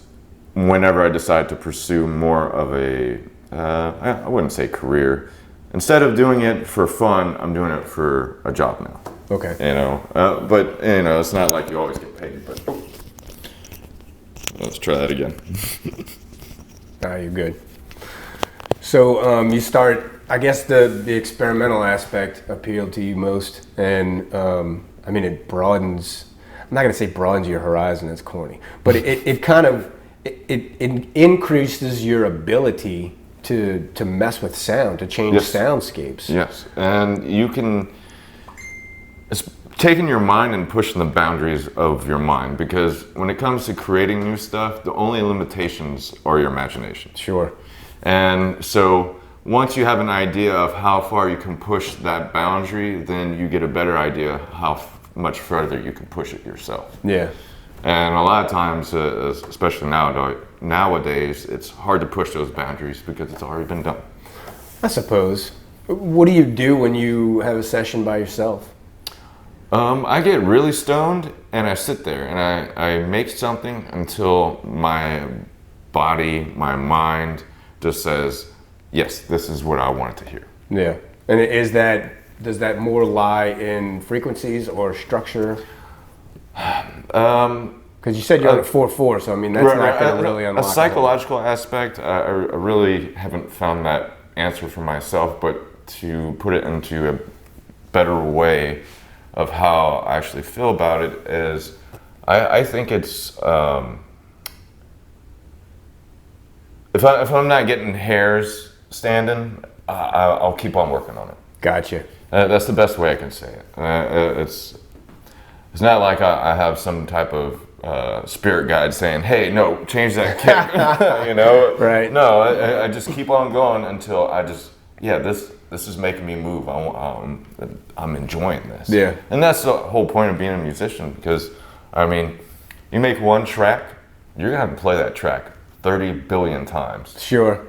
whenever I decided to pursue more of I wouldn't say career. Instead of doing it for fun, I'm doing it for a job now. Okay. You know, but you know, it's not like you always get paid. But let's try that again. You're good. So you start. I guess the experimental aspect appealed to you most, and it broadens. I'm not gonna say broadens your horizon. It's corny, but it kind of increases your ability to mess with sound, to change soundscapes. Yes, and you can. It's taking your mind and pushing the boundaries of your mind, because when it comes to creating new stuff, the only limitations are your imagination. Sure. And so once you have an idea of how far you can push that boundary, then you get a better idea how much further you can push it yourself. Yeah. And a lot of times, especially nowadays, it's hard to push those boundaries because it's already been done. I suppose. What do you do when you have a session by yourself? I get really stoned and I sit there and I make something until my body, my mind just says, yes, this is what I wanted to hear. Yeah. And does that more lie in frequencies or structure? Because you said you're on a 4/4, so I mean, that's not going to really unlock a psychological aspect. I really haven't found that answer for myself, but to put it into a better way of how I actually feel about it is, I think it's if I'm not getting hairs standing, I'll keep on working on it. Gotcha. That's the best way I can say it. It's not like I have some type of spirit guide saying, "Hey, no, change that kick." You know, right? No, I just keep on going until this is making me move. I'm enjoying this. Yeah. And that's the whole point of being a musician, because, I mean, you make one track, you're gonna have to play that track 30 billion times. Sure.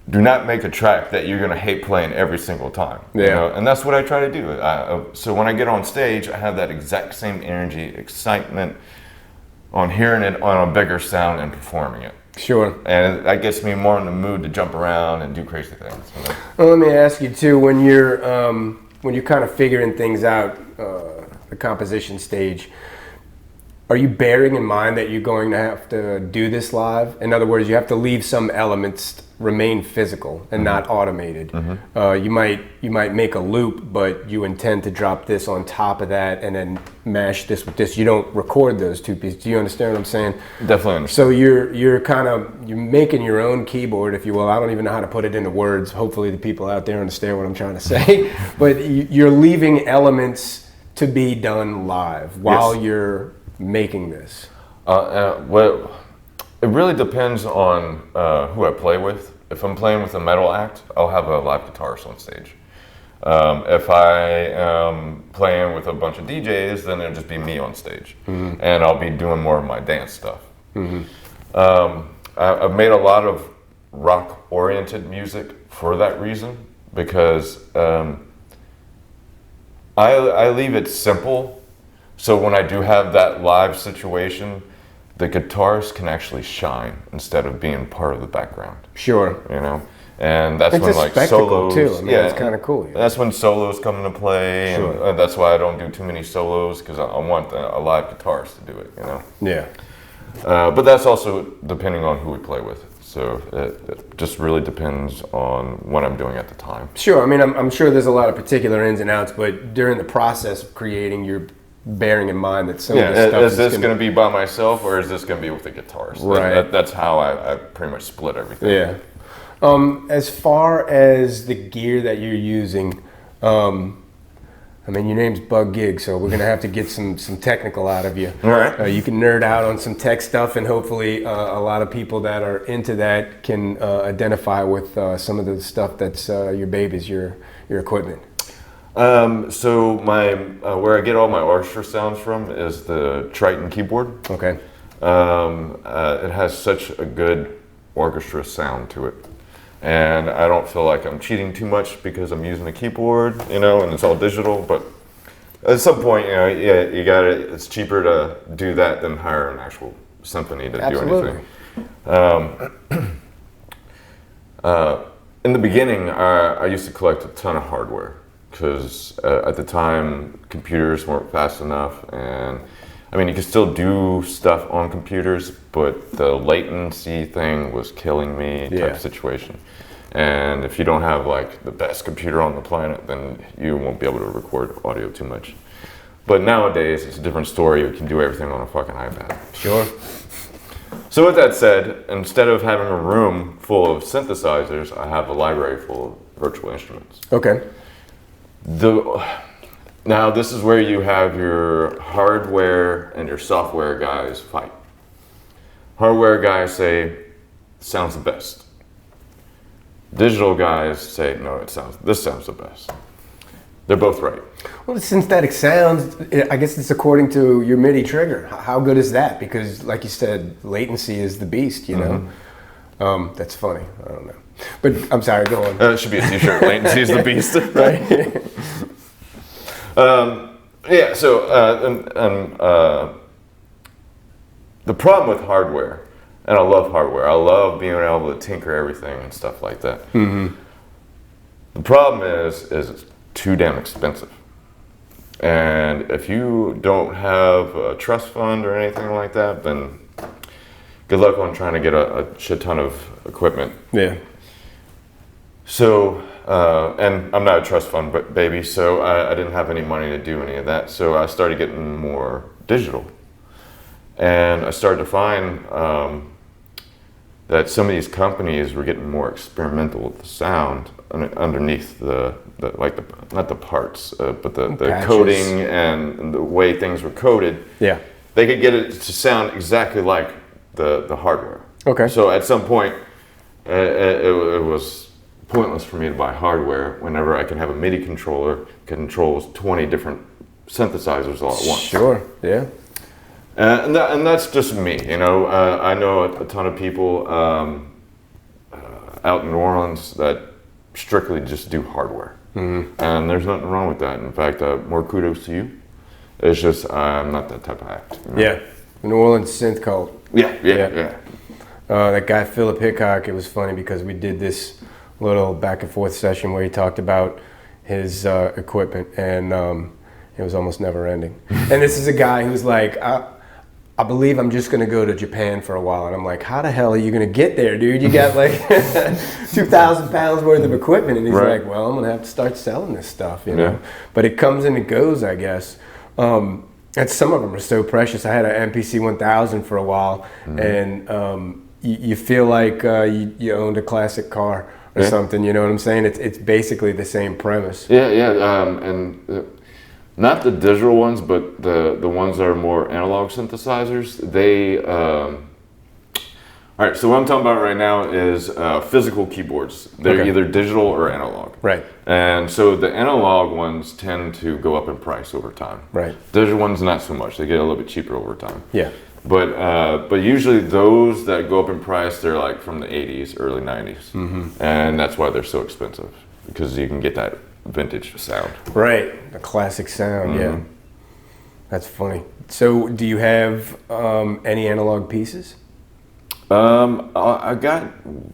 do not make a track that you're gonna hate playing every single time. Yeah. You know? And that's what I try to do. So when I get on stage, I have that exact same energy, excitement on hearing it on a bigger sound and performing it. Sure. And that gets me more in the mood to jump around and do crazy things. You know? Well, let me ask you too, when you're kind of figuring things out, the composition stage, are you bearing in mind that you're going to have to do this live? In other words, you have to leave some elements remain physical and not automated. You might make a loop, but you intend to drop this on top of that and then mash this with this. You don't record those two pieces. Do you understand what I'm saying? Definitely understand. So you're making your own keyboard, if you will. I don't even know how to put it into words. Hopefully the people out there understand what I'm trying to say. But you're leaving elements to be done live while you're making this. Well, it really depends on who I play with. If I'm playing with a metal act, I'll have a live guitarist on stage. If I am playing with a bunch of DJs, then it'll just be me on stage. And I'll be doing more of my dance stuff. I've made a lot of rock-oriented music for that reason, because I leave it simple. So when I do have that live situation, the guitars can actually shine instead of being part of the background. Sure. You know, and that's It's when a like spectacle solos. too. I mean, it's kind of cool. Yeah. That's when solos come into play, Sure. and that's why I don't do too many solos, because I want a live guitarist to do it. You know. Yeah. But that's also depending on who we play with. So it just really depends on what I'm doing at the time. Sure. I mean, I'm sure there's a lot of particular ins and outs, but during the process of creating, you're bearing in mind that some of the stuff is this going to be by myself, or is this going to be with the guitarist? Right. That's how I pretty much split everything. Yeah. As far as the gear that you're using, I mean, your name's Bug Gig, so we're going to have to get some technical out of you. All right. You can nerd out on some tech stuff, and hopefully a lot of people that are into that can identify with some of the stuff that's your babies, your equipment. So my where I get all my orchestra sounds from is the Triton keyboard. Okay. It has such a good orchestra sound to it, and I don't feel like I'm cheating too much because I'm using a keyboard, you know, and it's all digital. But at some point, you know, you got it. It's cheaper to do that than hire an actual symphony to do anything. In the beginning, I used to collect a ton of hardware, because at the time computers weren't fast enough, and I mean you could still do stuff on computers, but the latency thing was killing me type of situation. And if you don't have like the best computer on the planet, then you won't be able to record audio too much. But nowadays it's a different story. You can do everything on a fucking iPad. Sure. So with that said, instead of having a room full of synthesizers, I have a library full of virtual instruments. Okay. Now this is where you have your hardware and your software guys fight. Hardware guys say, sounds the best. Digital guys say, no, this sounds the best. They're both right. Well, synthetic sounds, I guess it's according to your MIDI trigger. How good is that? Because like you said, latency is the beast, you know? That's funny, I don't know. But I'm sorry, go on. It should be a t-shirt, latency is the beast. Right. The problem with hardware, and I love hardware, I love being able to tinker everything and stuff like that. The problem is it's too damn expensive. And if you don't have a trust fund or anything like that, then good luck on trying to get a shit ton of equipment. Yeah. So, and I'm not a trust fund baby, so I didn't have any money to do any of that. So I started getting more digital. And I started to find that some of these companies were getting more experimental with the sound underneath not the parts, but the coding and the way things were coded. Yeah. They could get it to sound exactly like the hardware. Okay. So at some point, it was pointless for me to buy hardware whenever I can have a MIDI controller controls 20 different synthesizers all at once. Sure. Yeah. And that's just me, you know. I know a ton of people out in New Orleans that strictly just do hardware. And there's nothing wrong with that. In fact, more kudos to you. It's just, I'm not that type of act. You know? Yeah, the New Orleans synth cult. Yeah. That guy Philip Hickok, it was funny because we did this little back and forth session where he talked about his equipment, and it was almost never ending. And this is a guy who's like, I believe I'm just gonna go to Japan for a while. And I'm like, how the hell are you gonna get there, dude? You got like 2,000 pounds worth of equipment. And he's like, well, I'm gonna have to start selling this stuff, you know? But it comes and it goes, I guess. And some of them are so precious. I had an MPC 1000 for a while, and you feel like you owned a classic car or something, you know what I'm saying? It's basically the same premise. Not the digital ones, but the ones that are more analog synthesizers. They, all right, so what I'm talking about right now is physical keyboards. They're either digital or analog. Right. And so the analog ones tend to go up in price over time. Right. Digital ones, not so much. They get a little bit cheaper over time. Yeah. But usually those that go up in price, they're like from the 80s, early 90s. And that's why they're so expensive, because you can get that vintage sound. Right, a classic sound, yeah. That's funny. So do you have any analog pieces? I got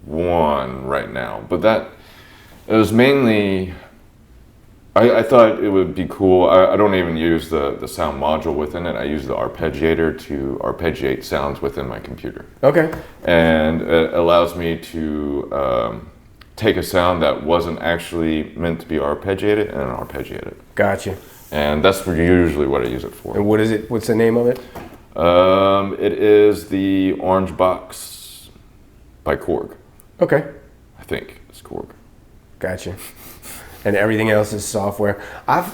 one right now, but it was mainly, I thought it would be cool. I don't even use the sound module within it. I use the arpeggiator to arpeggiate sounds within my computer. Okay. And it allows me to take a sound that wasn't actually meant to be arpeggiated and arpeggiate it. Gotcha. And that's usually what I use it for. And what is it? What's the name of it? It is the Orange Box by Korg. Okay. I think it's Korg. Gotcha. And everything else is software.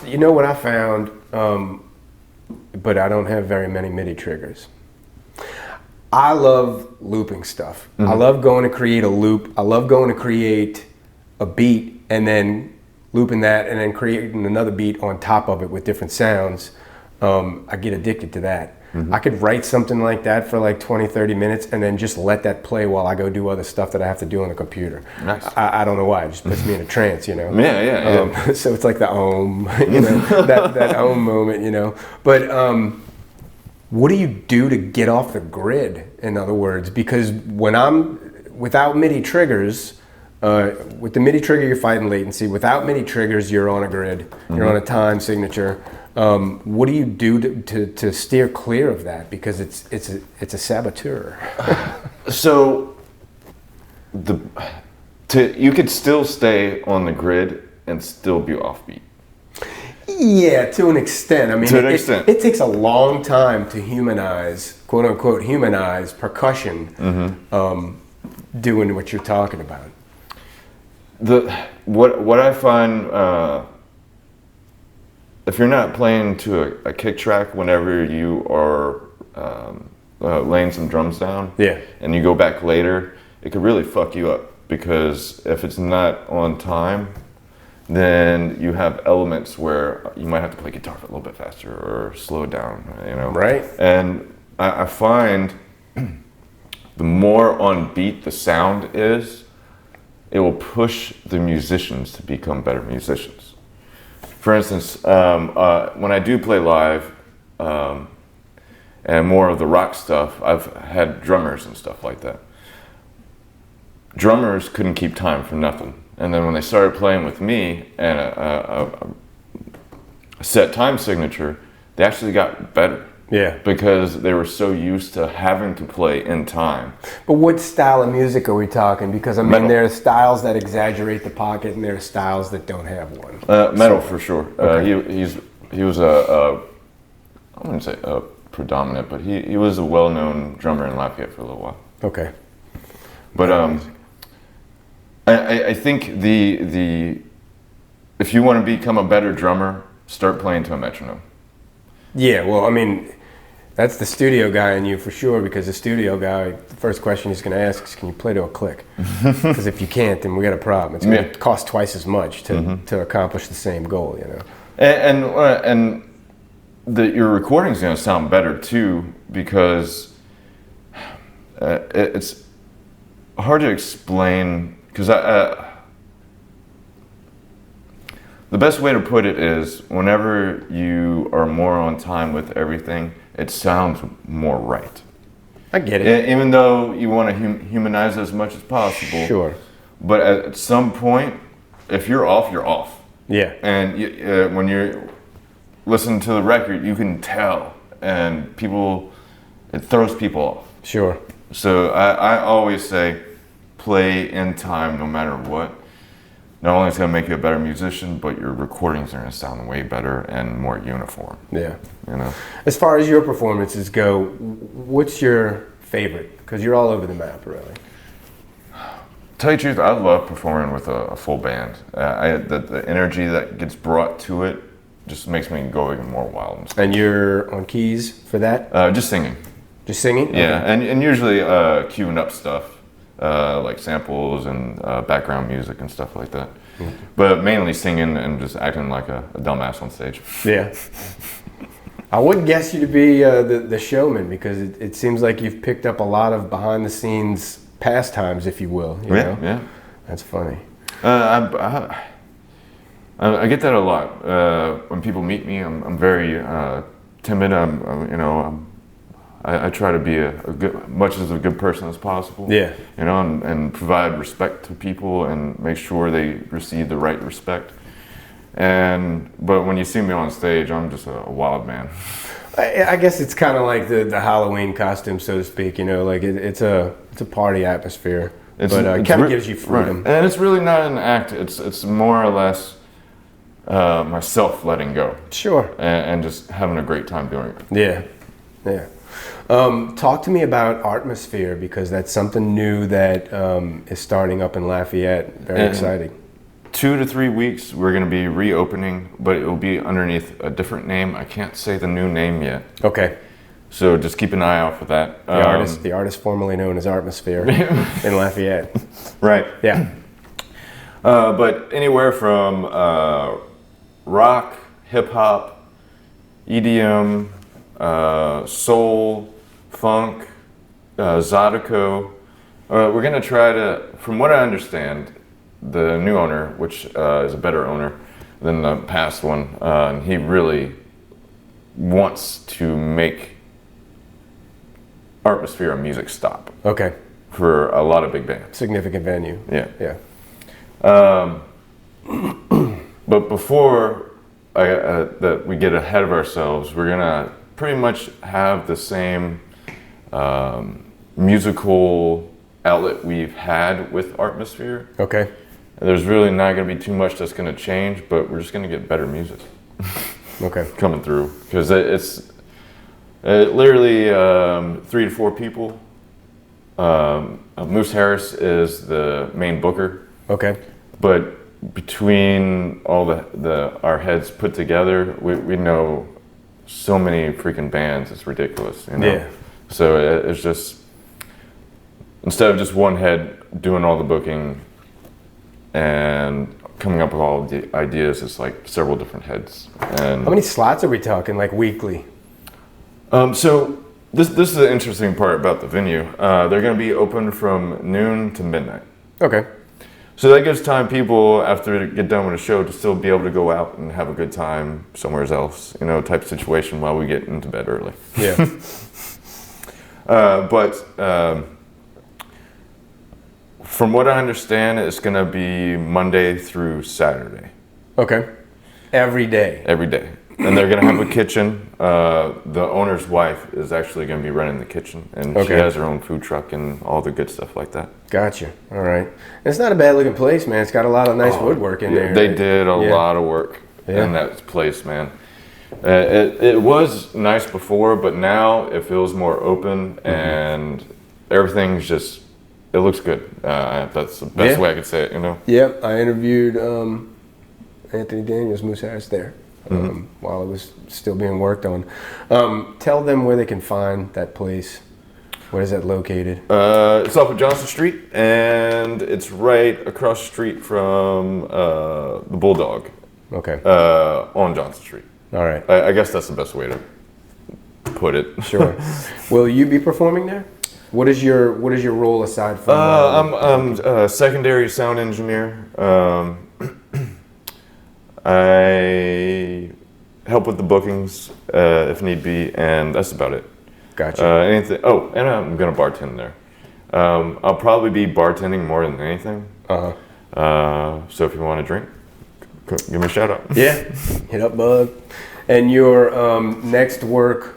You know what I found, but I don't have very many MIDI triggers. I love looping stuff. I love going to create a loop. I love going to create a beat and then looping that and then creating another beat on top of it with different sounds. I get addicted to that. I could write something like that for like 20, 30 minutes and then just let that play while I go do other stuff that I have to do on the computer. Nice. I don't know why. It just puts me in a trance, you know? Yeah. So it's like the you know, that moment, you know? But what do you do to get off the grid, in other words? Because when I'm without MIDI triggers, with the MIDI trigger, you're fighting latency. Without MIDI triggers, you're on a grid. You're on a time signature. What do you do to steer clear of that? Because it's a saboteur. So you could still stay on the grid and still be offbeat. Yeah, to an extent. I mean, to an extent. It takes a long time to humanize, quote unquote, humanize percussion, doing what you're talking about. What I find, if you're not playing to a kick track whenever you are laying some drums down, and you go back later, it could really fuck you up, because if it's not on time, then you have elements where you might have to play guitar a little bit faster or slow it down, you know? Right. And I find the more on beat the sound is, it will push the musicians to become better musicians. For instance, when I do play live, and more of the rock stuff, I've had drummers and stuff like that. Drummers couldn't keep time for nothing. And then when they started playing with me and a set time signature, they actually got better. Yeah. Because they were so used to having to play in time. But what style of music are we talking? Because I mean, Metal. there are styles that exaggerate the pocket, and there are styles that don't have one. Metal for sure. Okay. He was I wouldn't say predominant, but he was a well-known drummer in Lafayette for a little while. Okay. But I think if you want to become a better drummer, start playing to a metronome. Yeah, well, I mean, that's the studio guy in you for sure, because the studio guy, the first question he's going to ask is, can you play to a click? Because if you can't, then we got a problem. It's going to cost twice as much to accomplish the same goal, you know? And your recording's going to sound better too, because it's hard to explain because the best way to put it is whenever you are more on time with everything, it sounds more right. I get it. Even though you want to humanize it as much as possible. Sure. But at some point, if you're off, you're off. Yeah. And when you're listening to the record, you can tell, and it throws people off. Sure. So I always say, play in time no matter what. Not only is it going to make you a better musician, but your recordings are going to sound way better and more uniform. Yeah. You know. As far as your performances go, what's your favorite? Because you're all over the map, really. Tell you the truth, I love performing with a full band. The energy that gets brought to it just makes me go even more wild. And you're on keys for that? Just singing. Just singing? Yeah, okay. and usually queuing up stuff. Like samples and background music and stuff like that. Mm-hmm. But mainly singing and just acting like a dumbass on stage. Yeah. I wouldn't guess you to be the showman, because it seems like you've picked up a lot of behind the scenes pastimes, if you will. You know? Yeah. That's funny. I get that a lot. When people meet me, I'm very timid. I try to be much as a good person as possible. Yeah. You know, and provide respect to people and make sure they receive the right respect. But when you see me on stage, I'm just a wild man. I guess it's kind of like the Halloween costume, so to speak. You know, like it's a party atmosphere, but it kind of gives you freedom. Right. And it's really not an act. It's more or less myself letting go. Sure. And just having a great time doing it. Yeah. Yeah. Talk to me about Artmosphere, because that's something new that is starting up in Lafayette. Very exciting. 2 to 3 weeks, we're going to be reopening, but it will be underneath a different name. I can't say the new name yet. Okay. So just keep an eye out for that. The artist formerly known as Artmosphere in Lafayette. Right. Yeah. But anywhere from rock, hip hop, EDM, soul, funk, Zydeco. We're going to try to, from what I understand, the new owner, which is a better owner than the past one, he really wants to make Artmosphere a music stop. Okay. For a lot of big bands. Significant venue. Yeah. Yeah. But before that we get ahead of ourselves, we're going to pretty much have the same musical outlet we've had with Artmosphere. Okay. There's really not going to be too much that's going to change, but we're just going to get better music. Okay. Coming through, because it's literally 3 to 4 people. Moose Harris is the main booker. Okay. But between all our heads put together, we know so many freaking bands, it's ridiculous, you know? Yeah. So it's just, instead of just one head doing all the booking and coming up with all the ideas, it's like several different heads. And how many slots are we talking, like weekly? So this is the interesting part about the venue. They're going to be open from noon to midnight. Okay. So that gives time people, after they get done with a show, to still be able to go out and have a good time somewhere else, you know, type situation while we get into bed early. Yeah. But from what I understand, it's going to be Monday through Saturday. Okay. Every day. Every day. And they're going to have a kitchen. The owner's wife is actually going to be running the kitchen, and she has her own food truck and all the good stuff like that. Gotcha. All right. It's not a bad looking place, man. It's got a lot of nice woodwork in there. They did a lot of work in that place, man. It was nice before, but now it feels more open, and everything's just, it looks good. That's the best way I could say it, you know? Yep. I interviewed Anthony Daniels, Moose Harris there. While it was still being worked on. Tell them where they can find that place. Where is that located? It's off of Johnson Street, and it's right across the street from the Bulldog. Okay. On Johnson Street. All right. I guess that's the best way to put it. Sure. Will you be performing there? What is your role aside from? I'm a secondary sound engineer. I help with the bookings if need be, and that's about it. Gotcha. Anything? Oh, and I'm gonna bartend there. I'll probably be bartending more than anything. So if you want a drink, give me a shout out. Yeah, hit up Bug. And your next work,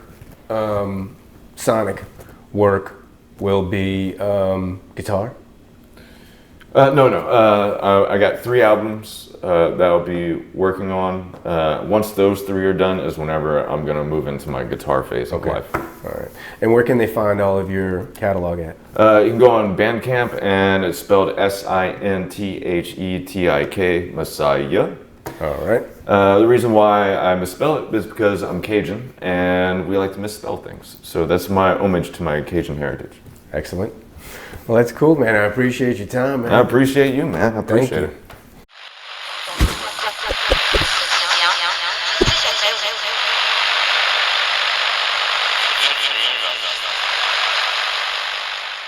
sonic work, will be guitar? No. I got 3 albums that I'll be working on. Once those 3 are done is whenever I'm going to move into my guitar phase of life. All right. And where can they find all of your catalog at? You can go on Bandcamp, and it's spelled Sinthetik, Messiah. All right. The reason why I misspell it is because I'm Cajun, and we like to misspell things. So that's my homage to my Cajun heritage. Excellent. Well, that's cool, man. I appreciate your time, man. I appreciate you, man. I appreciate it.